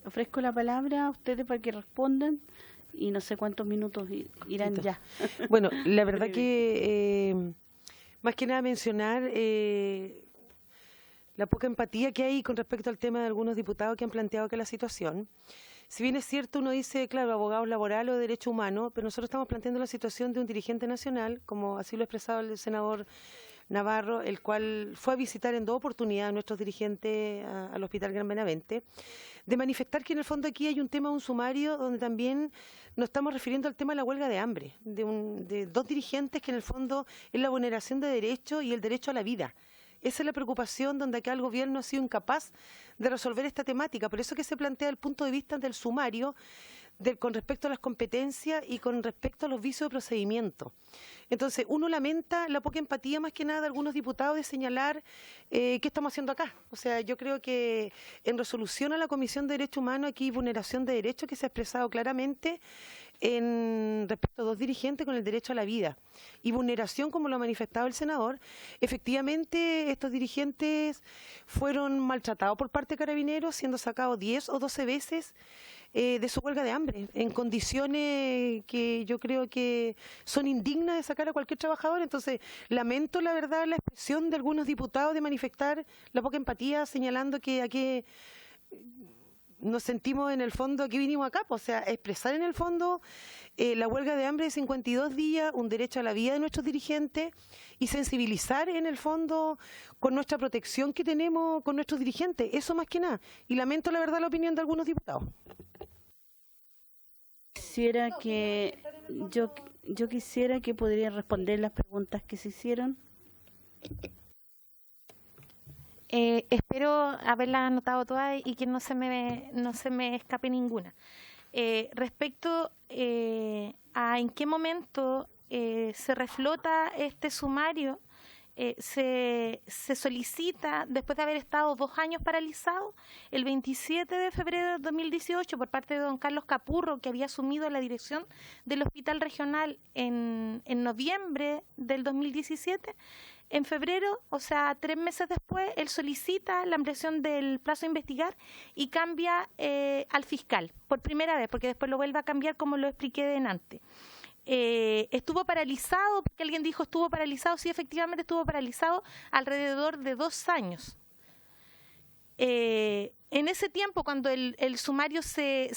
Ofrezco la palabra a ustedes para que respondan y no sé cuántos minutos irán ya. Bueno, la verdad que más que nada mencionar la poca empatía que hay con respecto al tema de algunos diputados que han planteado que la situación, si bien es cierto, uno dice, claro, abogados laborales o de derechos humanos, pero nosotros estamos planteando la situación de un dirigente nacional, como así lo ha expresado el senador Navarro, el cual fue a visitar en 2 oportunidades a nuestros dirigentes al Hospital Gran Benavente, de manifestar que en el fondo aquí hay un tema, un sumario, donde también nos estamos refiriendo al tema de la huelga de hambre, de 2 dirigentes que en el fondo es la vulneración de derechos y el derecho a la vida. Esa es la preocupación donde acá el gobierno ha sido incapaz de resolver esta temática. Por eso que se plantea el punto de vista del sumario con respecto a las competencias y con respecto a los vicios de procedimiento. Entonces, uno lamenta la poca empatía más que nada de algunos diputados de señalar qué estamos haciendo acá. O sea, yo creo que en resolución a la Comisión de Derechos Humanos aquí hay vulneración de derechos que se ha expresado claramente respecto a 2 dirigentes con el derecho a la vida y vulneración, como lo ha manifestado el senador. Efectivamente, estos dirigentes fueron maltratados por parte de Carabineros, siendo sacados 10 o 12 veces de su huelga de hambre, en condiciones que yo creo que son indignas de sacar a cualquier trabajador. Entonces, lamento la verdad la expresión de algunos diputados de manifestar la poca empatía, señalando que aquí nos sentimos en el fondo, aquí vinimos acá, o sea, expresar en el fondo la huelga de hambre de 52 días, un derecho a la vida de nuestros dirigentes y sensibilizar en el fondo con nuestra protección que tenemos con nuestros dirigentes, eso más que nada. Y lamento la verdad la opinión de algunos diputados. Yo quisiera que podrían responder las preguntas que se hicieron. Espero haberlas anotado todas y que no se me escape ninguna. Respecto a en qué momento se reflota este sumario, se solicita, después de haber estado 2 años paralizado, el 27 de febrero de 2018, por parte de don Carlos Capurro, que había asumido la dirección del Hospital Regional en noviembre del 2017, en febrero, o sea, 3 meses después, él solicita la ampliación del plazo de investigar y cambia al fiscal, por primera vez, porque después lo vuelve a cambiar como lo expliqué delante. Estuvo paralizado, porque alguien dijo estuvo paralizado, sí, efectivamente estuvo paralizado alrededor de 2 años. En ese tiempo, cuando el sumario se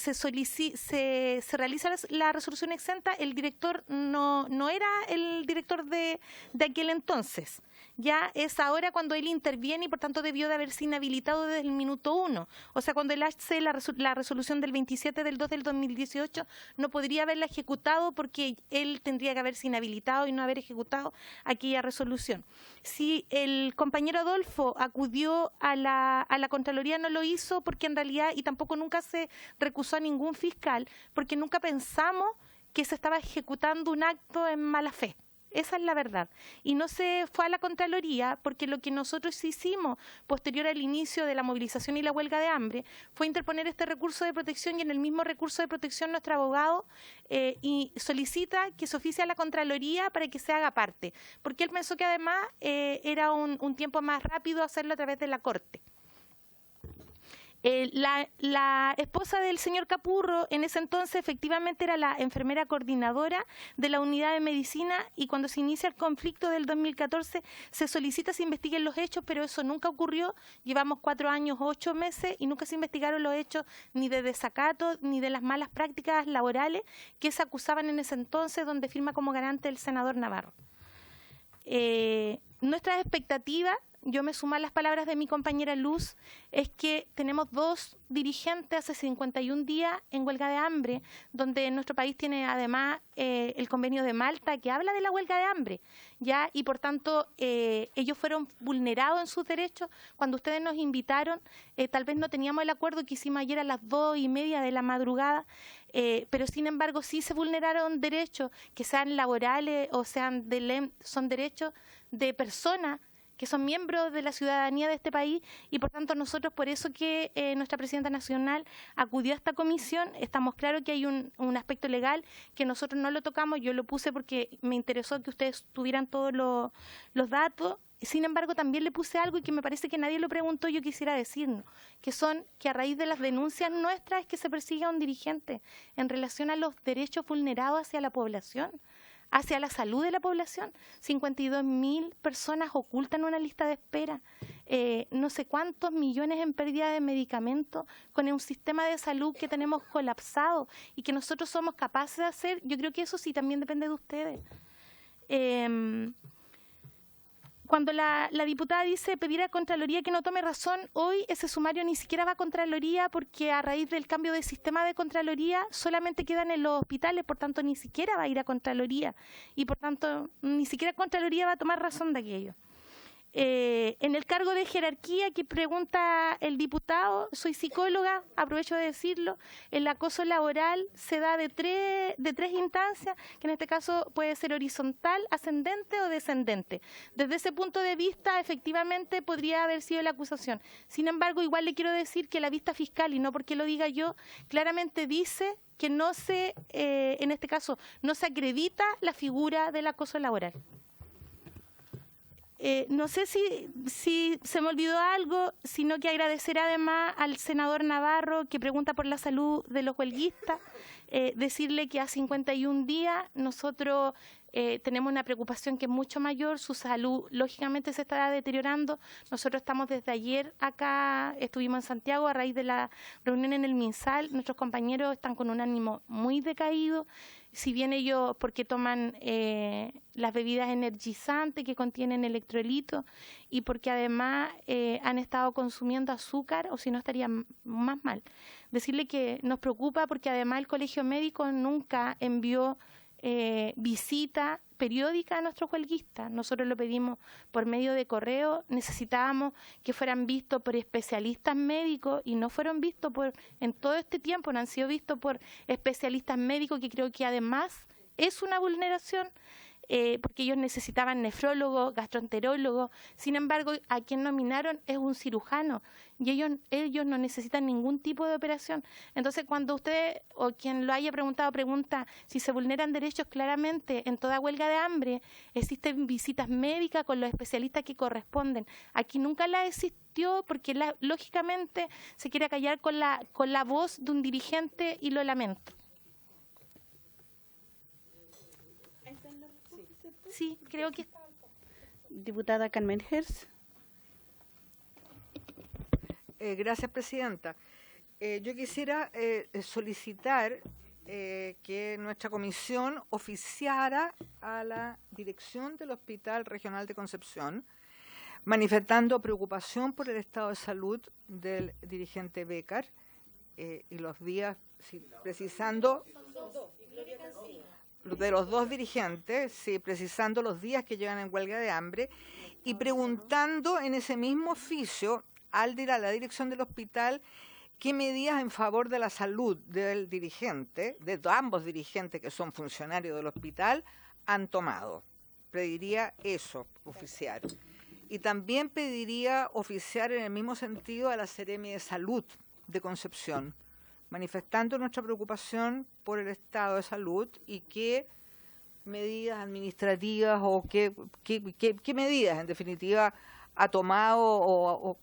realiza la resolución exenta, el director no era el director de aquel entonces. Ya es ahora cuando él interviene y por tanto debió de haberse inhabilitado desde el minuto 1. O sea, cuando él hace la resolución del 27 del 2 del 2018, no podría haberla ejecutado porque él tendría que haberse inhabilitado y no haber ejecutado aquella resolución. Si el compañero Adolfo acudió a la Contraloría, no lo hizo porque en realidad, y tampoco nunca se recusó a ningún fiscal, porque nunca pensamos que se estaba ejecutando un acto en mala fe. Esa es la verdad. Y no se fue a la Contraloría porque lo que nosotros hicimos posterior al inicio de la movilización y la huelga de hambre fue interponer este recurso de protección, y en el mismo recurso de protección nuestro abogado y solicita que se oficie a la Contraloría para que se haga parte, porque él pensó que además era un tiempo más rápido hacerlo a través de la Corte. La esposa del señor Capurro en ese entonces efectivamente era la enfermera coordinadora de la unidad de medicina, y cuando se inicia el conflicto del 2014 se solicita se investiguen los hechos, pero eso nunca ocurrió. Llevamos 4 años, 8 meses y nunca se investigaron los hechos ni de desacato ni de las malas prácticas laborales que se acusaban en ese entonces, donde firma como garante el senador Navarro. Nuestras expectativas, yo me sumo a las palabras de mi compañera Luz, es que tenemos 2 dirigentes hace 51 días en huelga de hambre, donde nuestro país tiene además el convenio de Malta que habla de la huelga de hambre, ¿ya? Y por tanto ellos fueron vulnerados en sus derechos. Cuando ustedes nos invitaron, tal vez no teníamos el acuerdo que hicimos ayer a las 2:30 de la madrugada, pero sin embargo sí se vulneraron derechos, que sean laborales o sean son derechos de personas que son miembros de la ciudadanía de este país, y por tanto nosotros, por eso que nuestra presidenta nacional acudió a esta comisión. Estamos claros que hay un aspecto legal que nosotros no lo tocamos, yo lo puse porque me interesó que ustedes tuvieran todos los datos. Sin embargo, también le puse algo y que me parece que nadie lo preguntó, yo quisiera decirnos, que a raíz de las denuncias nuestras es que se persigue a un dirigente en relación a los derechos vulnerados hacia la población, hacia la salud de la población. 52.000 personas ocultan una lista de espera, no sé cuántos millones en pérdida de medicamentos, con un sistema de salud que tenemos colapsado y que nosotros somos capaces de hacer. Yo creo que eso sí también depende de ustedes. Cuando la diputada dice pedir a Contraloría que no tome razón, hoy ese sumario ni siquiera va a Contraloría, porque a raíz del cambio de sistema de Contraloría solamente quedan en los hospitales, por tanto ni siquiera va a ir a Contraloría, y por tanto ni siquiera Contraloría va a tomar razón de aquello. En el cargo de jerarquía que pregunta el diputado, soy psicóloga, aprovecho de decirlo. El acoso laboral se da de tres instancias, que en este caso puede ser horizontal, ascendente o descendente. Desde ese punto de vista, efectivamente podría haber sido la acusación. Sin embargo, igual le quiero decir que la vista fiscal, y no porque lo diga yo, claramente dice que no se, en este caso, no se acredita la figura del acoso laboral. No sé si se me olvidó algo, sino que agradecer además al senador Navarro, que pregunta por la salud de los huelguistas, decirle que a 51 días nosotros tenemos una preocupación que es mucho mayor. Su salud lógicamente se está deteriorando. Nosotros estamos desde ayer acá, estuvimos en Santiago a raíz de la reunión en el MinSal. Nuestros compañeros están con un ánimo muy decaído, si bien ellos porque toman las bebidas energizantes que contienen electrolitos, y porque además han estado consumiendo azúcar, o si no estarían más mal. Decirle que nos preocupa porque además el Colegio Médico nunca envió visita periódica a nuestros huelguistas. Nosotros lo pedimos por medio de correo. Necesitábamos que fueran vistos por especialistas médicos, y no fueron vistos en todo este tiempo, no han sido vistos por especialistas médicos, que creo que además es una vulneración. porque ellos necesitaban nefrólogo, gastroenterólogo. Sin embargo, a quien nominaron es un cirujano y ellos no necesitan ningún tipo de operación. Entonces, cuando usted o quien lo haya preguntado pregunta si se vulneran derechos, claramente en toda huelga de hambre existen visitas médicas con los especialistas que corresponden. Aquí nunca la existió porque lógicamente se quiere callar con la voz de un dirigente y lo lamento. Sí, creo que... Diputada Carmen Hertz. Gracias, presidenta. Yo quisiera solicitar que nuestra comisión oficiara a la dirección del Hospital Regional de Concepción, manifestando preocupación por el estado de salud del dirigente Bécar y los días, precisando... de los dos dirigentes, sí, precisando los días que llevan en huelga de hambre y preguntando en ese mismo oficio a la dirección del hospital qué medidas en favor de la salud del dirigente, de ambos dirigentes que son funcionarios del hospital, han tomado. Pediría eso, oficiar. Y también pediría oficiar en el mismo sentido a la Seremi de Salud de Concepción, manifestando nuestra preocupación por el estado de salud y qué medidas administrativas o qué medidas, en definitiva, ha tomado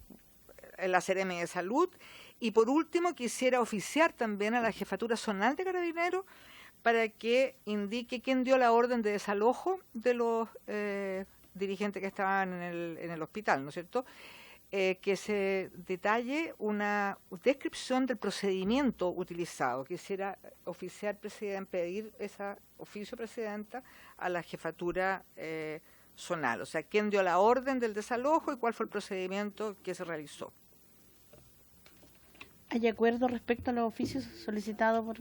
la Seremi de Salud. Y por último, quisiera oficiar también a la Jefatura Zonal de Carabineros para que indique quién dio la orden de desalojo de los dirigentes que estaban en el hospital, ¿no es cierto?, que se detalle una descripción del procedimiento utilizado. Quisiera oficiar, presidente, pedir ese oficio, presidenta, a la jefatura zonal. O sea, quién dio la orden del desalojo y cuál fue el procedimiento que se realizó. ¿Hay acuerdo respecto a los oficios solicitados por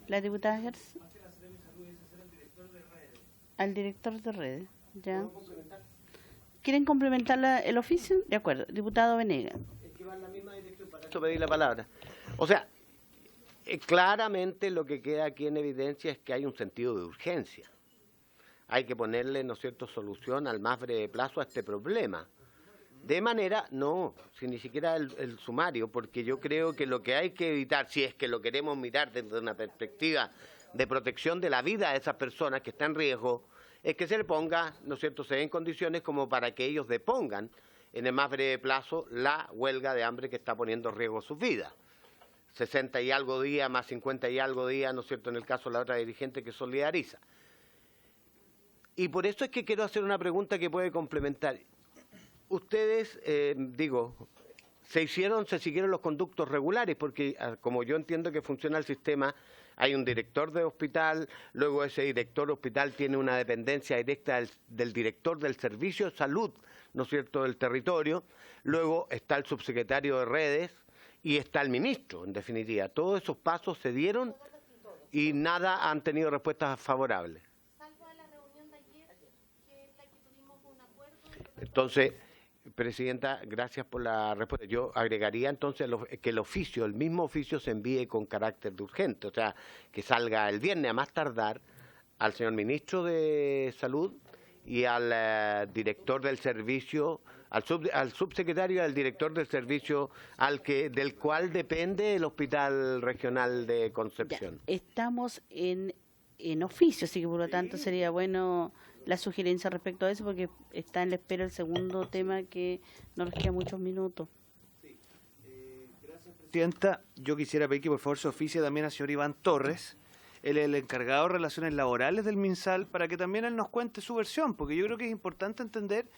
la diputada Hertz? Al director de redes, ya. ¿Quieren complementar el oficio? De acuerdo. Diputado Venegas. Es que va en la misma dirección, para eso pedí la palabra. O sea, claramente lo que queda aquí en evidencia es que hay un sentido de urgencia. Hay que ponerle, ¿no es cierto?, solución al más breve plazo a este problema. De manera, no, si ni siquiera el sumario, porque yo creo que lo que hay que evitar, si es que lo queremos mirar desde una perspectiva de protección de la vida de esas personas que están en riesgo, es que se le ponga, ¿no es cierto?, se den condiciones como para que ellos depongan en el más breve plazo la huelga de hambre que está poniendo en riesgo sus vidas. 60 y algo días más 50 y algo días, ¿no es cierto?, en el caso de la otra dirigente que solidariza. Y por eso es que quiero hacer una pregunta que puede complementar. Ustedes, se siguieron los conductos regulares, porque como yo entiendo que funciona el sistema, hay un director de hospital, luego ese director de hospital tiene una dependencia directa del director del servicio de salud, ¿no es cierto?, del territorio, luego está el subsecretario de redes y está el ministro, en definitiva. Todos esos pasos se dieron y nada han tenido respuestas favorables. Salvo a la reunión de ayer, que es la que tuvimos un acuerdo. Entonces, presidenta, gracias por la respuesta. Yo agregaría entonces que el mismo oficio se envíe con carácter de urgente, o sea, que salga el viernes a más tardar al señor ministro de Salud y al director del servicio, al subsecretario y al director del servicio del cual depende el Hospital Regional de Concepción. Ya, estamos en oficio, así que por lo tanto sería bueno la sugerencia respecto a eso, porque está en la espera el segundo tema que nos queda muchos minutos. Sí. Gracias, presidenta. Yo quisiera pedir que por favor se oficie también al señor Iván Torres, él es el encargado de Relaciones Laborales del MinSal, para que también él nos cuente su versión, porque yo creo que es importante entender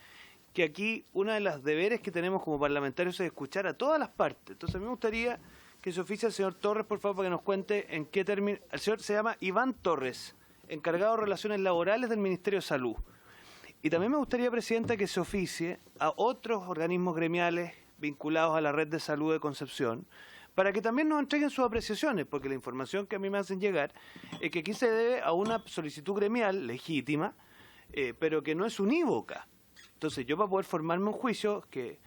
que aquí uno de los deberes que tenemos como parlamentarios es escuchar a todas las partes. Entonces a mí me gustaría que se oficie al señor Torres, por favor, para que nos cuente en qué término. El señor se llama Iván Torres, encargado de Relaciones Laborales del Ministerio de Salud. Y también me gustaría, presidenta, que se oficie a otros organismos gremiales vinculados a la red de salud de Concepción, para que también nos entreguen sus apreciaciones, porque la información que a mí me hacen llegar es que aquí se debe a una solicitud gremial legítima, pero que no es unívoca. Entonces yo, para poder formarme un juicio, que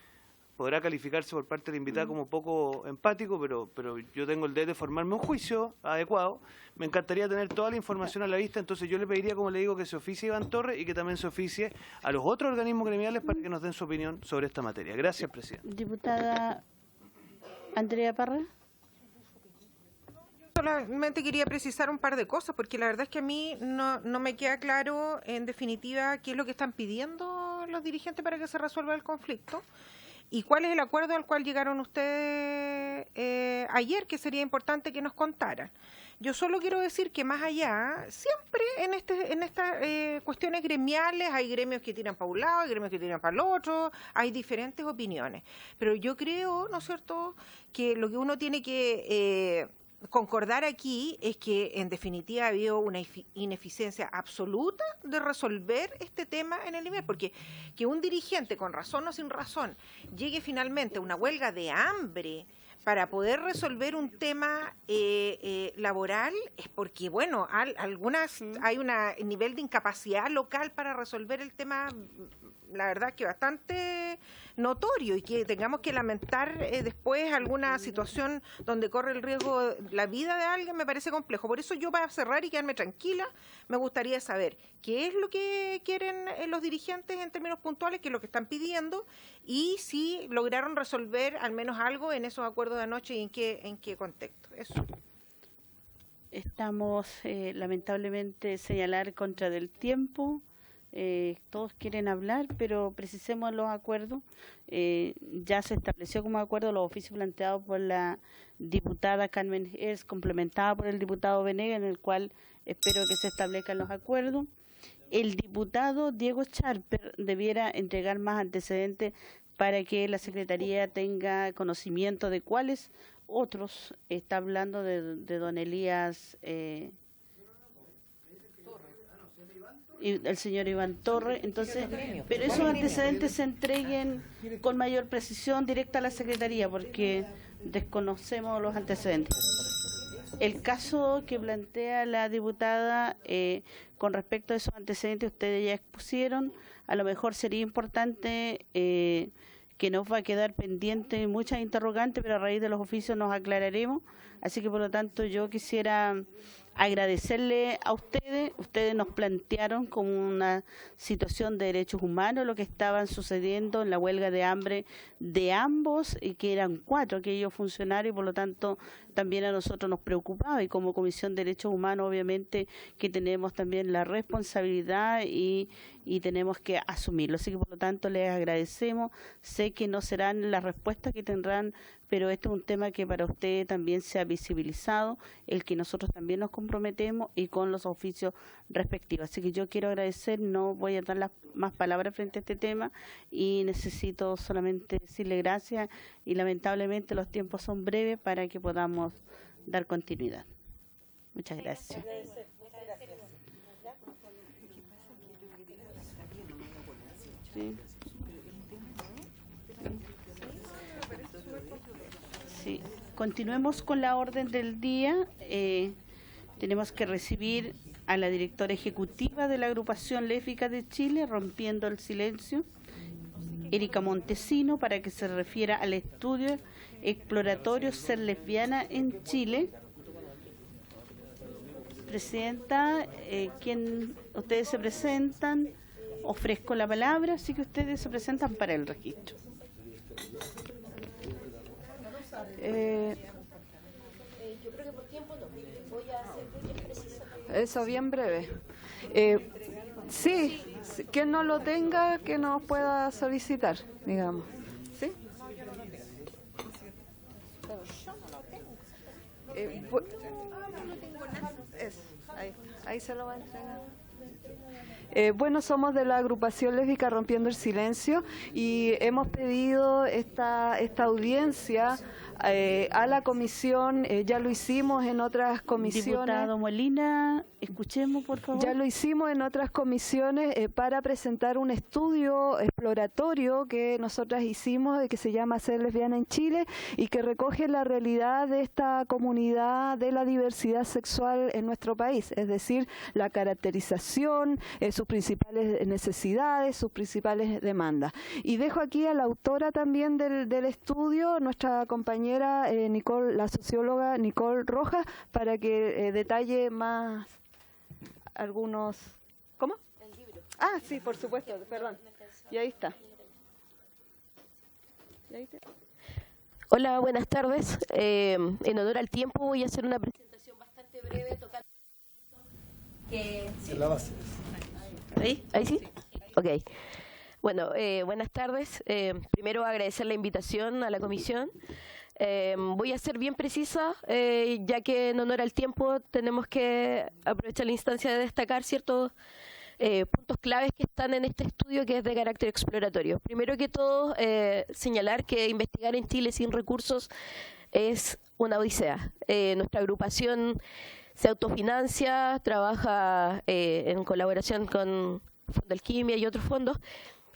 podrá calificarse por parte de la invitada como poco empático, pero yo tengo el deber de formarme un juicio adecuado. Me encantaría tener toda la información a la vista, entonces yo le pediría, como le digo, que se oficie a Iván Torres y que también se oficie a los otros organismos gremiales para que nos den su opinión sobre esta materia. Gracias, presidente. Diputada Andrea Parra. Solamente quería precisar un par de cosas, porque la verdad es que a mí no me queda claro, en definitiva, qué es lo que están pidiendo los dirigentes para que se resuelva el conflicto y cuál es el acuerdo al cual llegaron ustedes ayer, que sería importante que nos contaran. Yo solo quiero decir que más allá, siempre en estas cuestiones gremiales hay gremios que tiran para un lado, hay gremios que tiran para el otro, hay diferentes opiniones. Pero yo creo, ¿no es cierto?, que lo que uno tiene que concordar aquí es que en definitiva ha habido una ineficiencia absoluta de resolver este tema en el nivel, porque que un dirigente, con razón o sin razón, llegue finalmente a una huelga de hambre para poder resolver un tema laboral es porque, bueno, hay un nivel de incapacidad local para resolver el tema, la verdad que bastante notorio, y que tengamos que lamentar después alguna situación donde corre el riesgo la vida de alguien, me parece complejo. Por eso yo, para cerrar y quedarme tranquila, me gustaría saber qué es lo que quieren los dirigentes en términos puntuales, qué es lo que están pidiendo, y si lograron resolver al menos algo en esos acuerdos de anoche y en qué contexto. Eso. Estamos lamentablemente señalar contra del tiempo. Todos quieren hablar, pero precisemos los acuerdos. Ya se estableció como acuerdo los oficios planteados por la diputada Carmen Hertz, complementada por el diputado Venegas, en el cual espero que se establezcan los acuerdos. El diputado Diego Charper debiera entregar más antecedentes para que la Secretaría tenga conocimiento de cuáles otros. Está hablando de don Elías y el señor Iván Torres, entonces, pero esos antecedentes se entreguen con mayor precisión directa a la Secretaría, porque desconocemos los antecedentes. El caso que plantea la diputada con respecto a esos antecedentes, ustedes ya expusieron, a lo mejor sería importante que nos va a quedar pendiente muchas interrogantes, pero a raíz de los oficios nos aclararemos, así que por lo tanto yo quisiera agradecerle a ustedes nos plantearon como una situación de derechos humanos lo que estaban sucediendo en la huelga de hambre de ambos, y que eran 4 aquellos funcionarios, por lo tanto también a nosotros nos preocupaba, y como Comisión de Derechos Humanos obviamente que tenemos también la responsabilidad y tenemos que asumirlo, así que por lo tanto les agradecemos. Sé que no serán las respuestas que tendrán, pero este es un tema que para ustedes también se ha visibilizado, el que nosotros también nos comprometemos y con los oficios respectivos. Así que yo quiero agradecer, no voy a dar más palabras frente a este tema y necesito solamente decirle gracias, y lamentablemente los tiempos son breves para que podamos dar continuidad. Muchas gracias. Sí. Sí. Continuemos con la orden del día. Tenemos que recibir a la directora ejecutiva de la agrupación Lésbica de Chile, Rompiendo el Silencio, Erika Montesino, para que se refiera al estudio exploratorio Ser Lesbiana en Chile. Presidenta, ustedes se presentan, ofrezco la palabra, así que ustedes se presentan para el registro. Yo creo que por tiempo no. Voy a hacer muy preciso. Eso, bien breve. Sí, quien no lo tenga, que nos pueda solicitar, digamos. ¿Sí? No, yo no lo tengo. Pero yo no lo tengo. No lo tengo nada. Ahí se lo va a entregar. Bueno, somos de la agrupación Lésbica Rompiendo el Silencio y hemos pedido esta audiencia a la comisión, ya lo hicimos en otras comisiones. Diputado Molina, Escuchemos, por favor. Ya lo hicimos en otras comisiones para presentar un estudio exploratorio que nosotras hicimos, que se llama Ser Lesbiana en Chile, y que recoge la realidad de esta comunidad de la diversidad sexual en nuestro país, es decir, la caracterización, sus principales necesidades, sus principales demandas. Y dejo aquí a la autora también del estudio, nuestra compañera Nicole, la socióloga Nicole Rojas, para que detalle más algunos... ¿Cómo? El libro. Ah, sí, por supuesto, perdón. Y ahí está. Hola, buenas tardes. En honor al tiempo voy a hacer una presentación bastante breve tocando... En la base. ¿Ahí? ¿Ahí sí? Ok. Bueno, buenas tardes. Primero agradecer la invitación a la comisión. Voy a ser bien precisa, ya que en honor al tiempo tenemos que aprovechar la instancia de destacar ciertos puntos claves que están en este estudio, que es de carácter exploratorio. Primero que todo, señalar que investigar en Chile sin recursos es una odisea. Nuestra agrupación se autofinancia, trabaja en colaboración con Fundalquimia y otros fondos,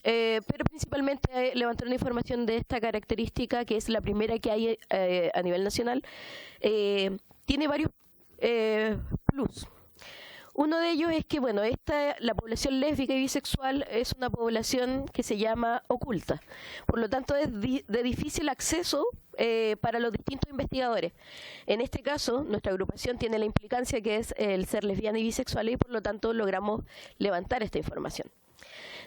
pero principalmente levantar una información de esta característica, que es la primera que hay a nivel nacional, tiene varios plus. Uno de ellos es que, bueno, la población lésbica y bisexual es una población que se llama oculta. Por lo tanto, es de difícil acceso para los distintos investigadores. En este caso, nuestra agrupación tiene la implicancia que es el ser lesbiana y bisexual, y por lo tanto logramos levantar esta información.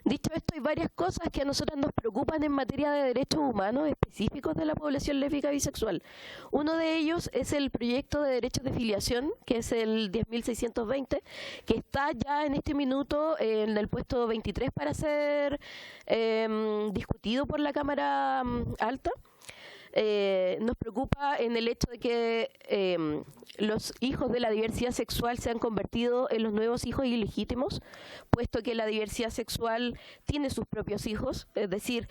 Dicho esto, hay varias cosas que a nosotros nos preocupan en materia de derechos humanos específicos de la población lésbica y bisexual. Uno de ellos es el proyecto de derechos de filiación, que es el 10.620, que está ya en este minuto en el puesto 23 para ser discutido por la Cámara Alta. Nos preocupa en el hecho de que los hijos de la diversidad sexual se han convertido en los nuevos hijos ilegítimos, puesto que la diversidad sexual tiene sus propios hijos. Es decir,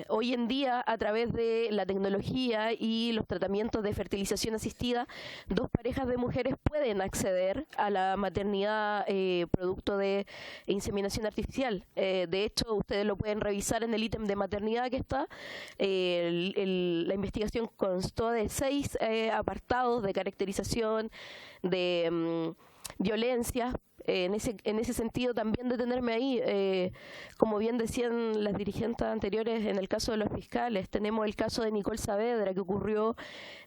hoy en día, a través de la tecnología y los tratamientos de fertilización asistida, dos parejas de mujeres pueden acceder a la maternidad producto de inseminación artificial. De hecho, ustedes lo pueden revisar en el ítem de maternidad que está. La investigación constó de 6 apartados de caracterización, de violencia. En ese sentido, también detenerme ahí, como bien decían las dirigentes anteriores, en el caso de los fiscales, tenemos el caso de Nicole Saavedra, que ocurrió,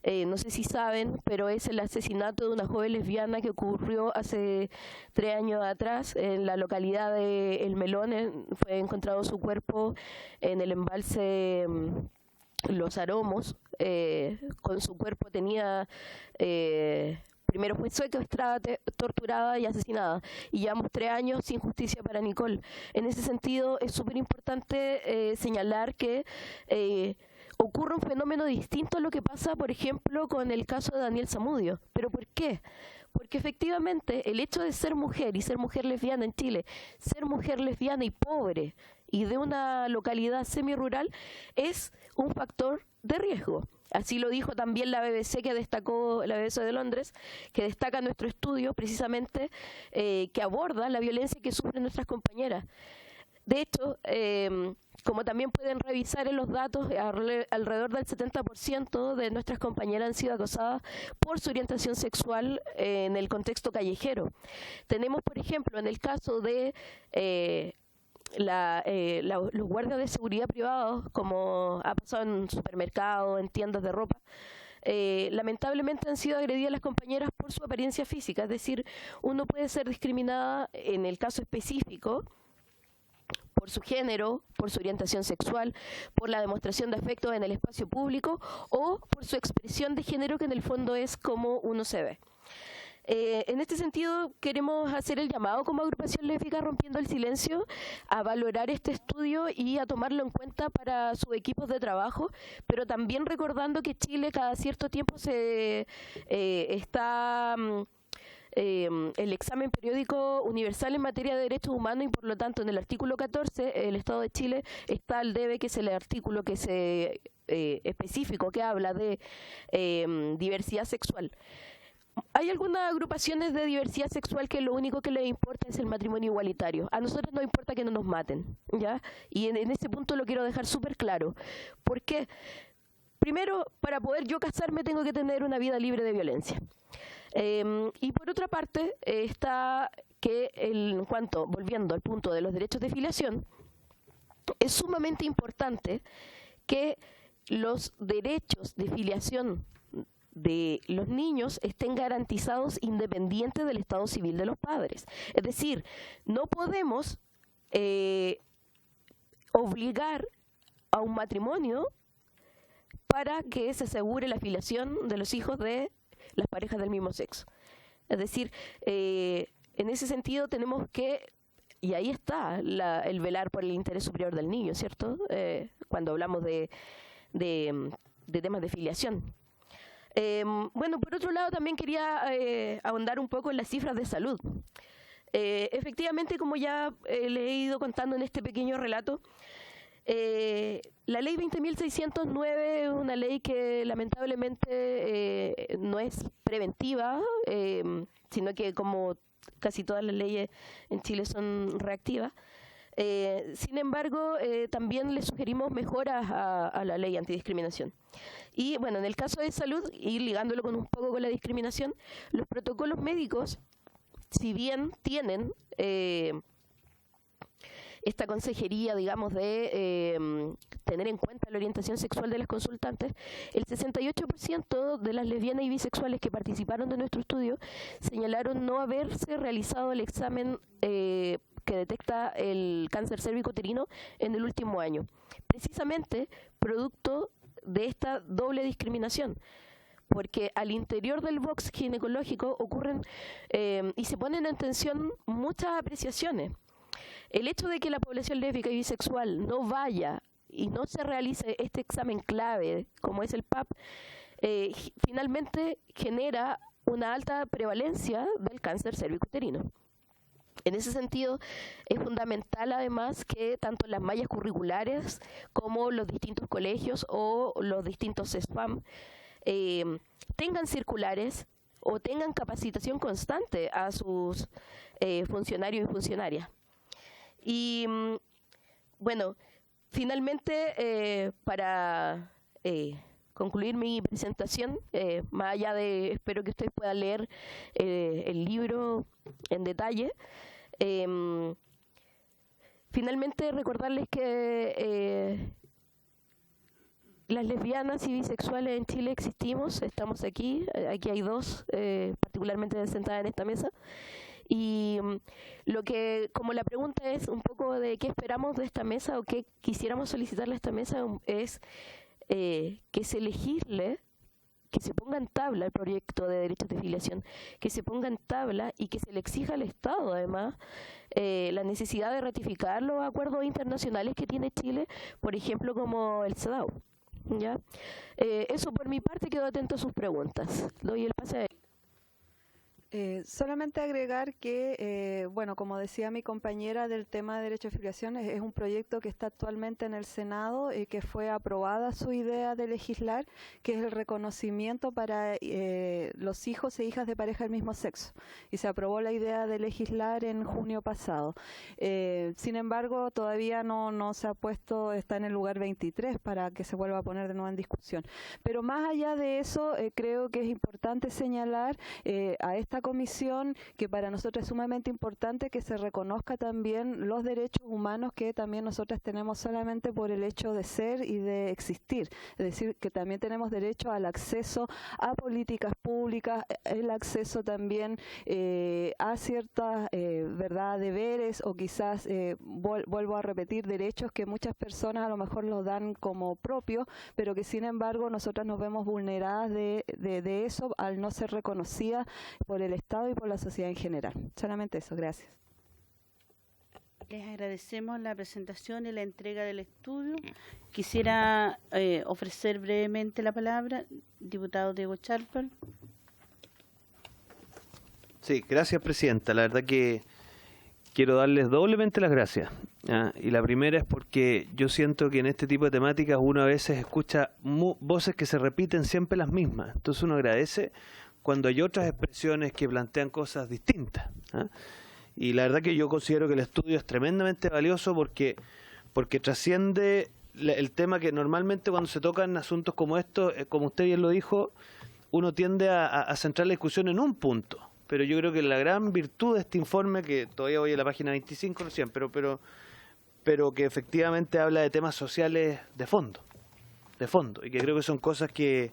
no sé si saben, pero es el asesinato de una joven lesbiana que ocurrió hace 3 años atrás en la localidad de El Melón. Fue encontrado su cuerpo en el embalse Los Aromos. Con su cuerpo tenía... primero fue secuestrada, torturada y asesinada. Y llevamos 3 años sin justicia para Nicole. En ese sentido, es súper importante señalar que ocurre un fenómeno distinto a lo que pasa, por ejemplo, con el caso de Daniel Zamudio. ¿Pero por qué? Porque efectivamente el hecho de ser mujer y ser mujer lesbiana en Chile, ser mujer lesbiana y pobre y de una localidad semirural, es un factor de riesgo. Así lo dijo también la BBC, que destacó, la BBC de Londres, que destaca nuestro estudio precisamente, que aborda la violencia que sufren nuestras compañeras. De hecho, como también pueden revisar en los datos, alrededor del 70% de nuestras compañeras han sido acosadas por su orientación sexual en el contexto callejero. Tenemos, por ejemplo, en el caso de los guardias de seguridad privados, como ha pasado en supermercados, en tiendas de ropa, lamentablemente han sido agredidas las compañeras por su apariencia física. Es decir, uno puede ser discriminada en el caso específico por su género, por su orientación sexual, por la demostración de afecto en el espacio público o por su expresión de género, que en el fondo es como uno se ve. En este sentido, queremos hacer el llamado como agrupación lésbica Rompiendo el Silencio a valorar este estudio y a tomarlo en cuenta para sus equipos de trabajo, pero también recordando que Chile cada cierto tiempo se está... el examen periódico universal en materia de derechos humanos, y por lo tanto en el artículo 14 el Estado de Chile está al debe, que es el artículo que se específico que habla de diversidad sexual. hay algunas agrupaciones de diversidad sexual que lo único que les importa es el matrimonio igualitario. A nosotros nos importa que no nos maten, ¿ya? Y en ese punto lo quiero dejar súper claro. ¿Por qué? Primero, para poder yo casarme tengo que tener una vida libre de violencia. Y por otra parte, está que en cuanto, volviendo al punto de los derechos de filiación, es sumamente importante que los derechos de filiación de los niños estén garantizados independientes del estado civil de los padres. Es decir, no podemos obligar a un matrimonio para que se asegure la filiación de los hijos de las parejas del mismo sexo. Es decir, en ese sentido tenemos que, y ahí está el velar por el interés superior del niño, ¿cierto? Cuando hablamos de temas de filiación. Bueno, por otro lado también quería ahondar un poco en las cifras de salud. Efectivamente, como ya le he ido contando en este pequeño relato, la ley 20.609 es una ley que lamentablemente no es preventiva, sino que como casi todas las leyes en Chile son reactivas. Sin embargo, también le sugerimos mejoras a la ley antidiscriminación. Y bueno, en el caso de salud, y ligándolo con un poco con la discriminación, los protocolos médicos, si bien tienen esta consejería, digamos, de tener en cuenta la orientación sexual de las consultantes, el 68% de las lesbianas y bisexuales que participaron de nuestro estudio señalaron no haberse realizado el examen que detecta el cáncer cérvico-uterino en el último año, precisamente producto de esta doble discriminación, porque al interior del box ginecológico ocurren y se ponen en tensión muchas apreciaciones. El hecho de que la población lésbica y bisexual no vaya y no se realice este examen clave, como es el PAP, finalmente genera una alta prevalencia del cáncer cérvico-uterino. En ese sentido, es fundamental además que tanto las mallas curriculares como los distintos colegios o los distintos SPAM tengan circulares o tengan capacitación constante a sus funcionarios y funcionarias. Y bueno, finalmente, para concluir mi presentación, más allá de, espero que ustedes puedan leer el libro en detalle, finalmente recordarles que las lesbianas y bisexuales en Chile existimos, estamos aquí hay dos, particularmente sentadas en esta mesa, y lo que, como la pregunta es un poco de qué esperamos de esta mesa o qué quisiéramos solicitarle a esta mesa, es que se legisle, que se ponga en tabla el proyecto de derechos de filiación, que se ponga en tabla y que se le exija al Estado, además, la necesidad de ratificar los acuerdos internacionales que tiene Chile, por ejemplo, como el CEDAW. ¿Ya? Eso por mi parte, quedo atento a sus preguntas. Doy el pase a él. Solamente agregar que, bueno, como decía mi compañera del tema de derecho de filiación, es un proyecto que está actualmente en el Senado y que fue aprobada su idea de legislar, que es el reconocimiento para los hijos e hijas de pareja del mismo sexo. Y se aprobó la idea de legislar en junio pasado. Sin embargo, todavía no se ha puesto, está en el lugar 23 para que se vuelva a poner de nuevo en discusión. Pero más allá de eso, creo que es importante señalar a esta comisión que para nosotros es sumamente importante que se reconozca también los derechos humanos que también nosotras tenemos solamente por el hecho de ser y de existir. Es decir, que también tenemos derecho al acceso a políticas públicas, el acceso también a ciertas deberes o quizás, vuelvo a repetir, derechos que muchas personas a lo mejor los dan como propios, pero que sin embargo nosotras nos vemos vulneradas de eso al no ser reconocidas por el Estado y por la sociedad en general. Solamente eso, gracias. Les agradecemos la presentación y la entrega del estudio. Quisiera ofrecer brevemente la palabra, diputado Diego Charper. Sí, gracias, presidenta. La verdad que quiero darles doblemente las gracias. Y la primera es porque yo siento que en este tipo de temáticas uno a veces escucha voces que se repiten siempre las mismas. Entonces uno agradece cuando hay otras expresiones que plantean cosas distintas, ¿ah? Y la verdad que yo considero que el estudio es tremendamente valioso porque trasciende el tema que normalmente cuando se tocan asuntos como estos, como usted bien lo dijo, uno tiende a centrar la discusión en un punto. Pero yo creo que la gran virtud de este informe, que todavía voy a la página 25 recién, pero que efectivamente habla de temas sociales de fondo, y que creo que son cosas que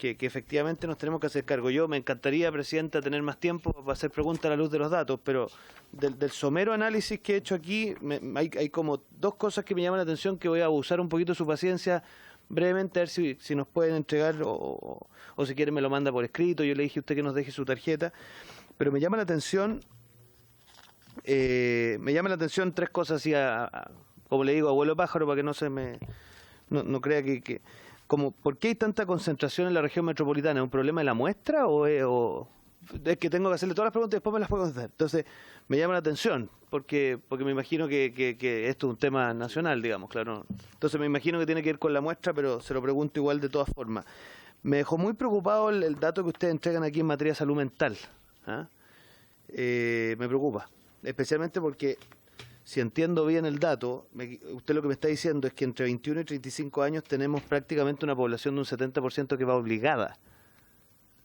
efectivamente nos tenemos que hacer cargo. Yo me encantaría, Presidenta, tener más tiempo para hacer preguntas a la luz de los datos, pero del somero análisis que he hecho aquí, hay como dos cosas que me llaman la atención, que voy a abusar un poquito de su paciencia brevemente, a ver si nos pueden entregar, o si quieren me lo manda por escrito. Yo le dije a usted que nos deje su tarjeta, pero me llama la atención tres cosas así, como le digo, abuelo pájaro, para que no se me no crea que como, ¿por qué hay tanta concentración en la región metropolitana? ¿Es un problema de la muestra o es que tengo que hacerle todas las preguntas y después me las puedo contestar? Entonces, me llama la atención, porque me imagino que esto es un tema nacional, digamos, claro. Entonces, me imagino que tiene que ver con la muestra, pero se lo pregunto igual de todas formas. Me dejó muy preocupado el dato que ustedes entregan aquí en materia de salud mental, ¿ah? Me preocupa, especialmente porque, si entiendo bien el dato, usted lo que me está diciendo es que entre 21 y 35 años tenemos prácticamente una población de un 70% que va obligada.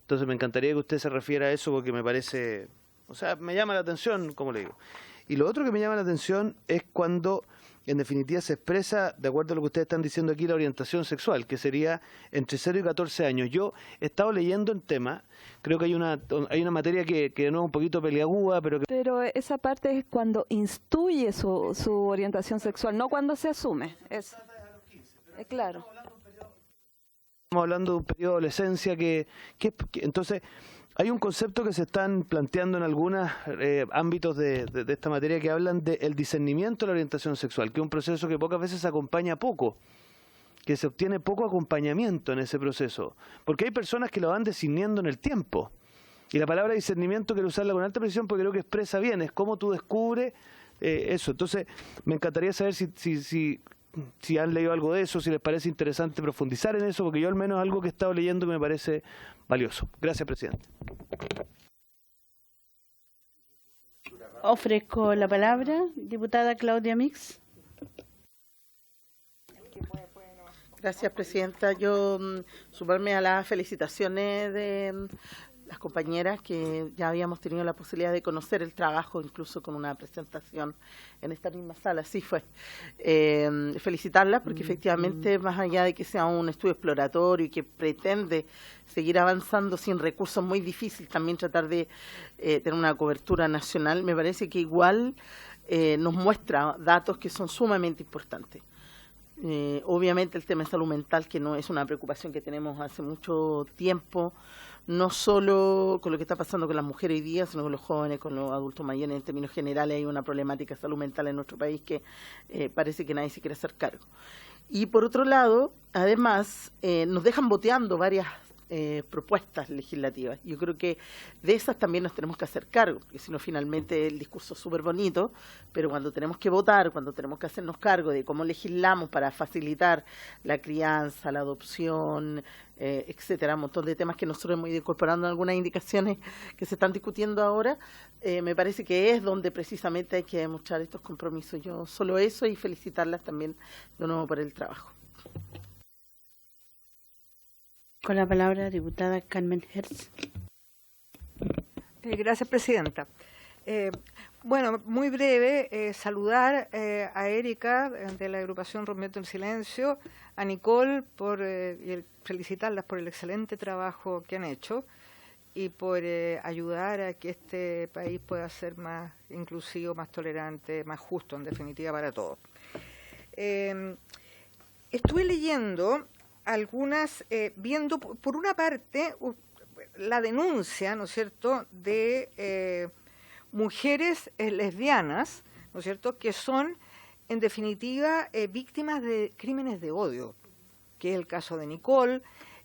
Entonces me encantaría que usted se refiera a eso porque me parece, o sea, me llama la atención, como le digo. Y lo otro que me llama la atención es cuando, en definitiva, se expresa, de acuerdo a lo que ustedes están diciendo aquí, la orientación sexual, que sería entre 0 y 14 años. Yo he estado leyendo el tema, creo que hay una materia que no es un poquito peliaguda, pero que... Pero esa parte es cuando instruye su orientación sexual, no cuando se asume. Es claro. Estamos hablando de un periodo de adolescencia que entonces... Hay un concepto que se están planteando en algunos ámbitos de esta materia que hablan del discernimiento de la orientación sexual, que es un proceso que pocas veces acompaña poco, que se obtiene poco acompañamiento en ese proceso, porque hay personas que lo van discerniendo en el tiempo. Y la palabra discernimiento quiero usarla con alta precisión porque creo que expresa bien, es cómo tú descubres eso. Entonces, me encantaría saber si han leído algo de eso, si les parece interesante profundizar en eso, porque yo al menos algo que he estado leyendo que me parece valioso. Gracias, Presidente. Ofrezco la palabra, diputada Claudia Mix. Gracias, Presidenta. Yo sumarme a las felicitaciones de las compañeras que ya habíamos tenido la posibilidad de conocer el trabajo, incluso con una presentación en esta misma sala, así fue. Felicitarlas porque efectivamente, más allá de que sea un estudio exploratorio y que pretende seguir avanzando sin recursos, muy difícil también tratar de tener una cobertura nacional, me parece que igual nos muestra datos que son sumamente importantes. Obviamente el tema de salud mental, que no es una preocupación que tenemos hace mucho tiempo, no solo con lo que está pasando con las mujeres hoy día, sino con los jóvenes, con los adultos mayores. En términos generales hay una problemática de salud mental en nuestro país que parece que nadie se quiere hacer cargo. Y por otro lado, además, nos dejan boteando varias propuestas legislativas. Yo creo que de esas también nos tenemos que hacer cargo, porque si no, finalmente el discurso es súper bonito, pero cuando tenemos que votar, cuando tenemos que hacernos cargo de cómo legislamos para facilitar la crianza, la adopción, etcétera, un montón de temas que nosotros hemos ido incorporando en algunas indicaciones que se están discutiendo ahora, me parece que es donde precisamente hay que demostrar estos compromisos. Yo solo eso, y felicitarlas también de nuevo por el trabajo. Con la palabra, diputada Carmen Hertz. Gracias, Presidenta. Bueno, muy breve, saludar a Erika de la agrupación Rompiendo el Silencio, a Nicole, y felicitarlas por el excelente trabajo que han hecho y por ayudar a que este país pueda ser más inclusivo, más tolerante, más justo, en definitiva, para todos. Estuve leyendo algunas, viendo por una parte la denuncia, ¿no es cierto?, de mujeres lesbianas, ¿no es cierto?, que son, en definitiva, víctimas de crímenes de odio, que es el caso de Nicole,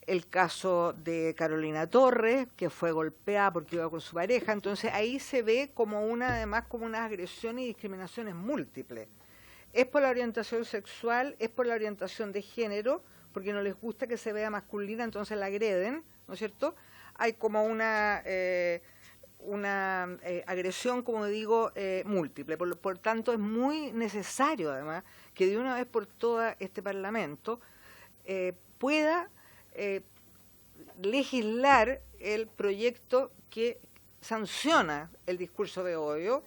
el caso de Carolina Torres, que fue golpeada porque iba con su pareja. Entonces ahí se ve como además como unas agresiones y discriminaciones múltiples. Es por la orientación sexual, es por la orientación de género, porque no les gusta que se vea masculina, entonces la agreden, ¿no es cierto? hay como una agresión, como digo, múltiple. Por tanto, es muy necesario, además, que de una vez por todas este Parlamento pueda legislar el proyecto que sanciona el discurso de odio,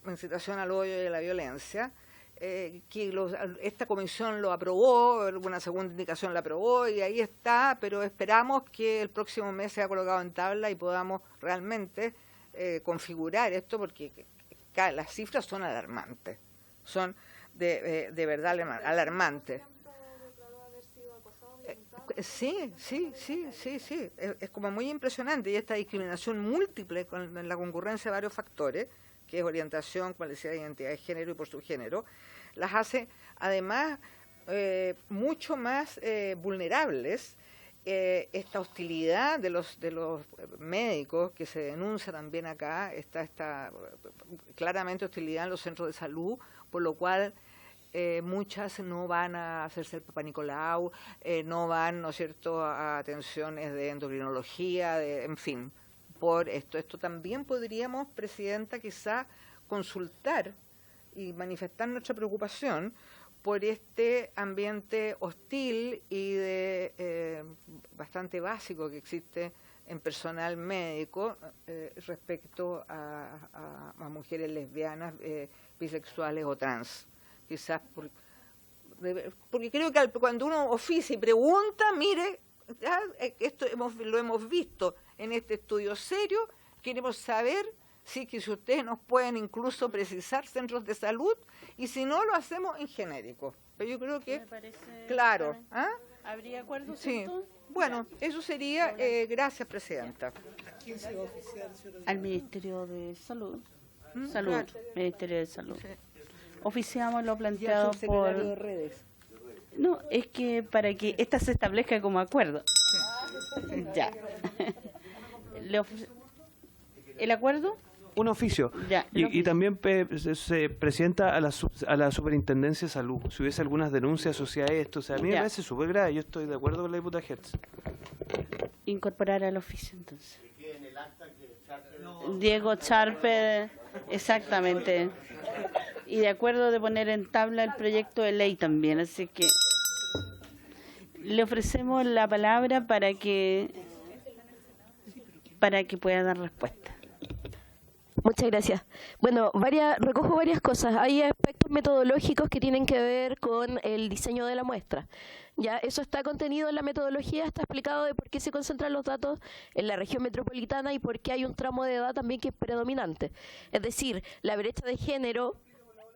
incitación al odio y a la violencia, esta comisión lo aprobó, una segunda indicación la aprobó y ahí está, pero esperamos que el próximo mes sea colocado en tabla y podamos realmente configurar esto, porque las cifras son alarmantes, son de verdad alarmantes. Sí, es como muy impresionante, y esta discriminación múltiple con la concurrencia de varios factores, que es orientación, cuál es la identidad de género y por su género, las hace además mucho más vulnerables. Esta hostilidad de los médicos que se denuncia también acá, está claramente hostilidad en los centros de salud, por lo cual muchas no van a hacerse el Papá Nicolau, no van, ¿no es cierto?, a atenciones de endocrinología, en fin. Por esto también podríamos, Presidenta, quizá consultar y manifestar nuestra preocupación por este ambiente hostil y bastante básico que existe en personal médico respecto a mujeres lesbianas, bisexuales o trans. Quizás porque creo que cuando uno oficia y pregunta, mire, esto lo hemos visto en este estudio serio, queremos saber si ustedes nos pueden incluso precisar centros de salud, y si no, lo hacemos en genérico. Pero yo creo que, claro. ¿Habría acuerdo? Sí. Bueno, eso sería, gracias, Presidenta. ¿Quién se va a oficiar, señora? Al Ministerio de Salud. Claro. Ministerio de Salud. Sí. Oficiamos lo planteado por... de redes. No, es que para que esta se establezca como acuerdo. Sí. Ya. ¿El acuerdo? Un oficio. Ya, y también se presenta a la Superintendencia de Salud, si hubiese algunas denuncias asociadas a esto. O sea, a mí me parece súper grave, yo estoy de acuerdo con la diputada Hertz. Incorporar al oficio, entonces. Diego Charper, exactamente. Y de acuerdo de poner en tabla el proyecto de ley también, así que le ofrecemos la palabra para que pueda dar respuesta. Muchas gracias. Bueno, recojo varias cosas. Hay aspectos metodológicos que tienen que ver con el diseño de la muestra. Ya, eso está contenido en la metodología, está explicado de por qué se concentran los datos en la región metropolitana y por qué hay un tramo de edad también que es predominante. Es decir, la brecha de género.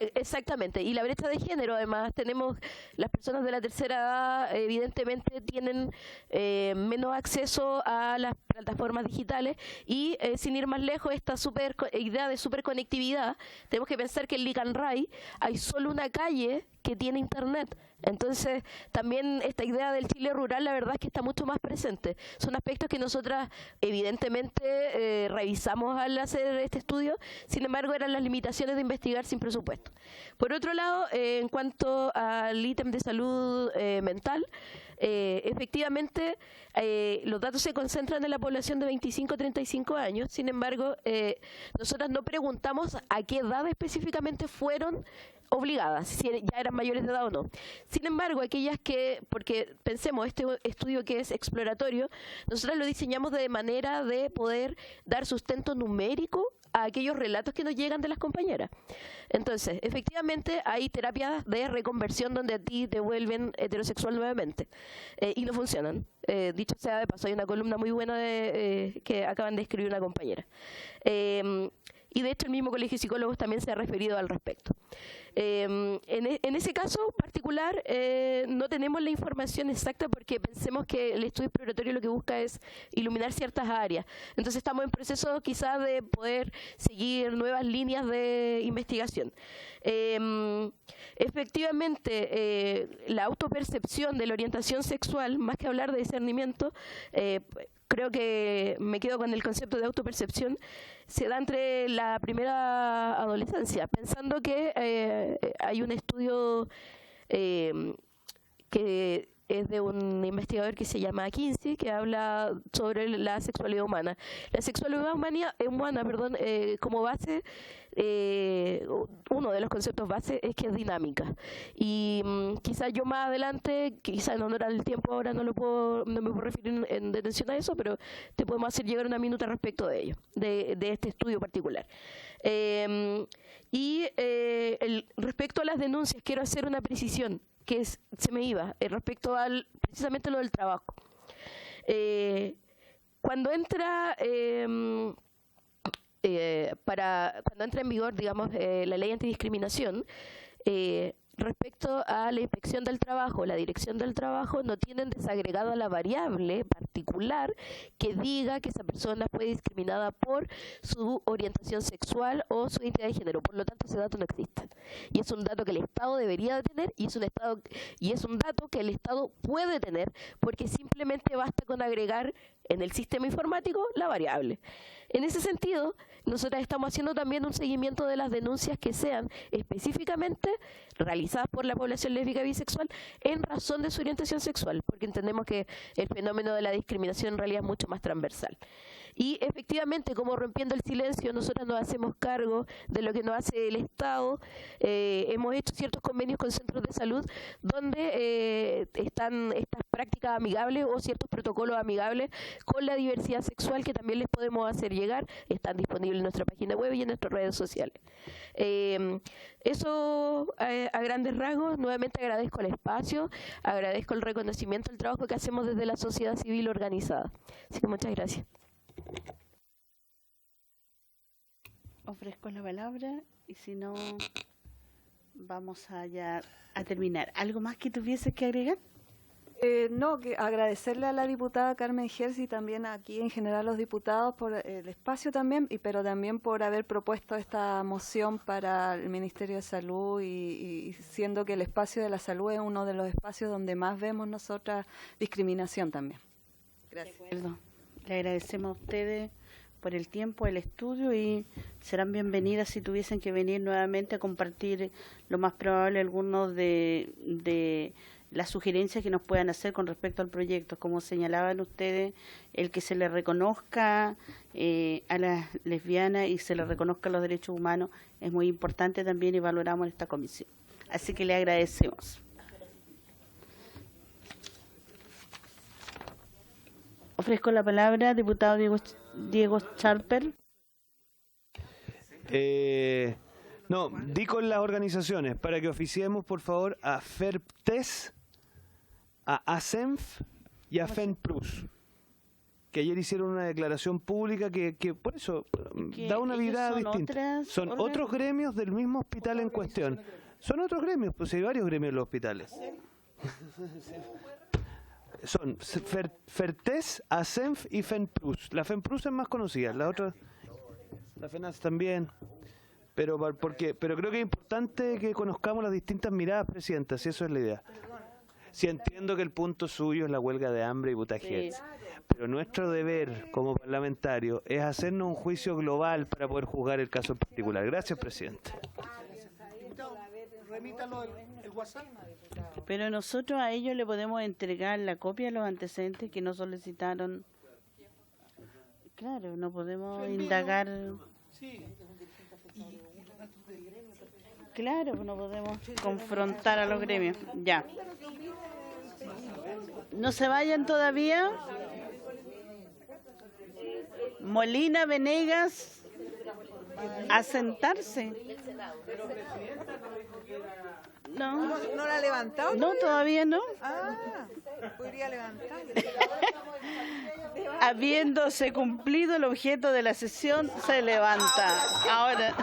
Exactamente, y la brecha de género, además, tenemos las personas de la tercera edad, evidentemente tienen menos acceso a las plataformas digitales y, sin ir más lejos, esta idea de superconectividad, tenemos que pensar que en Licanray hay solo una calle que tiene internet. Entonces, también esta idea del Chile rural, la verdad es que está mucho más presente. Son aspectos que nosotras, evidentemente, revisamos al hacer este estudio. Sin embargo, eran las limitaciones de investigar sin presupuesto. Por otro lado, en cuanto al ítem de salud mental, efectivamente, los datos se concentran en la población de 25 a 35 años. Sin embargo, nosotras no preguntamos a qué edad específicamente fueron obligadas, si ya eran mayores de edad o no. Sin embargo, aquellas porque pensemos, este estudio que es exploratorio, nosotros lo diseñamos de manera de poder dar sustento numérico a aquellos relatos que nos llegan de las compañeras. Entonces, efectivamente, hay terapias de reconversión donde a ti te vuelven heterosexual nuevamente y no funcionan. Dicho sea de paso, hay una columna muy buena que acaban de escribir una compañera. Y de hecho el mismo Colegio de Psicólogos también se ha referido al respecto. En ese caso particular no tenemos la información exacta porque pensemos que el estudio exploratorio lo que busca es iluminar ciertas áreas. Entonces estamos en proceso quizás de poder seguir nuevas líneas de investigación. Efectivamente, la autopercepción de la orientación sexual, más que hablar de discernimiento, creo que me quedo con el concepto de autopercepción, se da entre la primera adolescencia, pensando que hay un estudio que es de un investigador que se llama Kinsey, que habla sobre la sexualidad humana. La sexualidad humana, como base, uno de los conceptos base es que es dinámica. Y quizás yo más adelante, quizás en honor al tiempo ahora no me puedo referir en detención a eso, pero te podemos hacer llegar una minuta respecto de ello, de este estudio particular. Respecto a las denuncias, quiero hacer una precisión que se me iba respecto al precisamente lo del trabajo. Cuando entra en vigor, digamos, la ley antidiscriminación, respecto a la inspección del trabajo, la dirección del trabajo no tienen desagregada la variable particular que diga que esa persona fue discriminada por su orientación sexual o su identidad de género. Por lo tanto, ese dato no existe. Y es un dato que el Estado debería de tener y es un dato que el Estado puede tener porque simplemente basta con agregar en el sistema informático la variable. En ese sentido, nosotras estamos haciendo también un seguimiento de las denuncias que sean específicamente realizadas por la población lésbica y bisexual en razón de su orientación sexual, porque entendemos que el fenómeno de la discriminación en realidad es mucho más transversal. Y efectivamente, como rompiendo el silencio, nosotros nos hacemos cargo de lo que nos hace el Estado. Hemos hecho ciertos convenios con centros de salud donde están estas prácticas amigables o ciertos protocolos amigables con la diversidad sexual que también les podemos hacer llegar. Están disponibles en nuestra página web y en nuestras redes sociales. Eso a grandes rasgos. Nuevamente agradezco el espacio, agradezco el reconocimiento del trabajo que hacemos desde la sociedad civil organizada. Así que muchas gracias. Ofrezco la palabra y si no, vamos ya a terminar. ¿Algo más que tuviese que agregar? No, que agradecerle a la diputada Carmen Gers y también aquí en general a los diputados por el espacio también, pero también por haber propuesto esta moción para el Ministerio de Salud y siendo que el espacio de la salud es uno de los espacios donde más vemos nosotras discriminación también. Gracias. De acuerdo. Le agradecemos a ustedes por el tiempo, el estudio y serán bienvenidas si tuviesen que venir nuevamente a compartir lo más probable algunos de las sugerencias que nos puedan hacer con respecto al proyecto. Como señalaban ustedes, el que se le reconozca a las lesbianas y se le reconozca los derechos humanos es muy importante también y valoramos en esta comisión. Así que le agradecemos. Ofrezco la palabra al diputado Diego Scharper. No, di con las organizaciones para que oficiemos, por favor, a FERPTES, a ASENF y a FENPRUS, que ayer hicieron una declaración pública que por eso da una mirada distinta. Son otros gremios del mismo hospital en cuestión. Son otros gremios, pues hay varios gremios en los hospitales. Son FERTES, ASENF y FENPRUS. La FENPRUS es más conocida, la otra, la FENAS también. Pero creo que es importante que conozcamos las distintas miradas, Presidenta, si eso es la idea. Sí, entiendo que el punto suyo es la huelga de hambre y Butajet, pero nuestro deber como parlamentario es hacernos un juicio global para poder juzgar el caso en particular. Gracias, Presidente. Remítalo el WhatsApp. Pero nosotros a ellos le podemos entregar la copia de los antecedentes que nos solicitaron. Claro, no podemos indagar. Sí. Claro, no podemos confrontar a los gremios. Ya. No se vayan todavía. Molina, Venegas, a sentarse. No. ¿No la ha levantado? No, todavía no. Ah, podría levantar. Habiéndose cumplido el objeto de la sesión, se levanta. Ahora.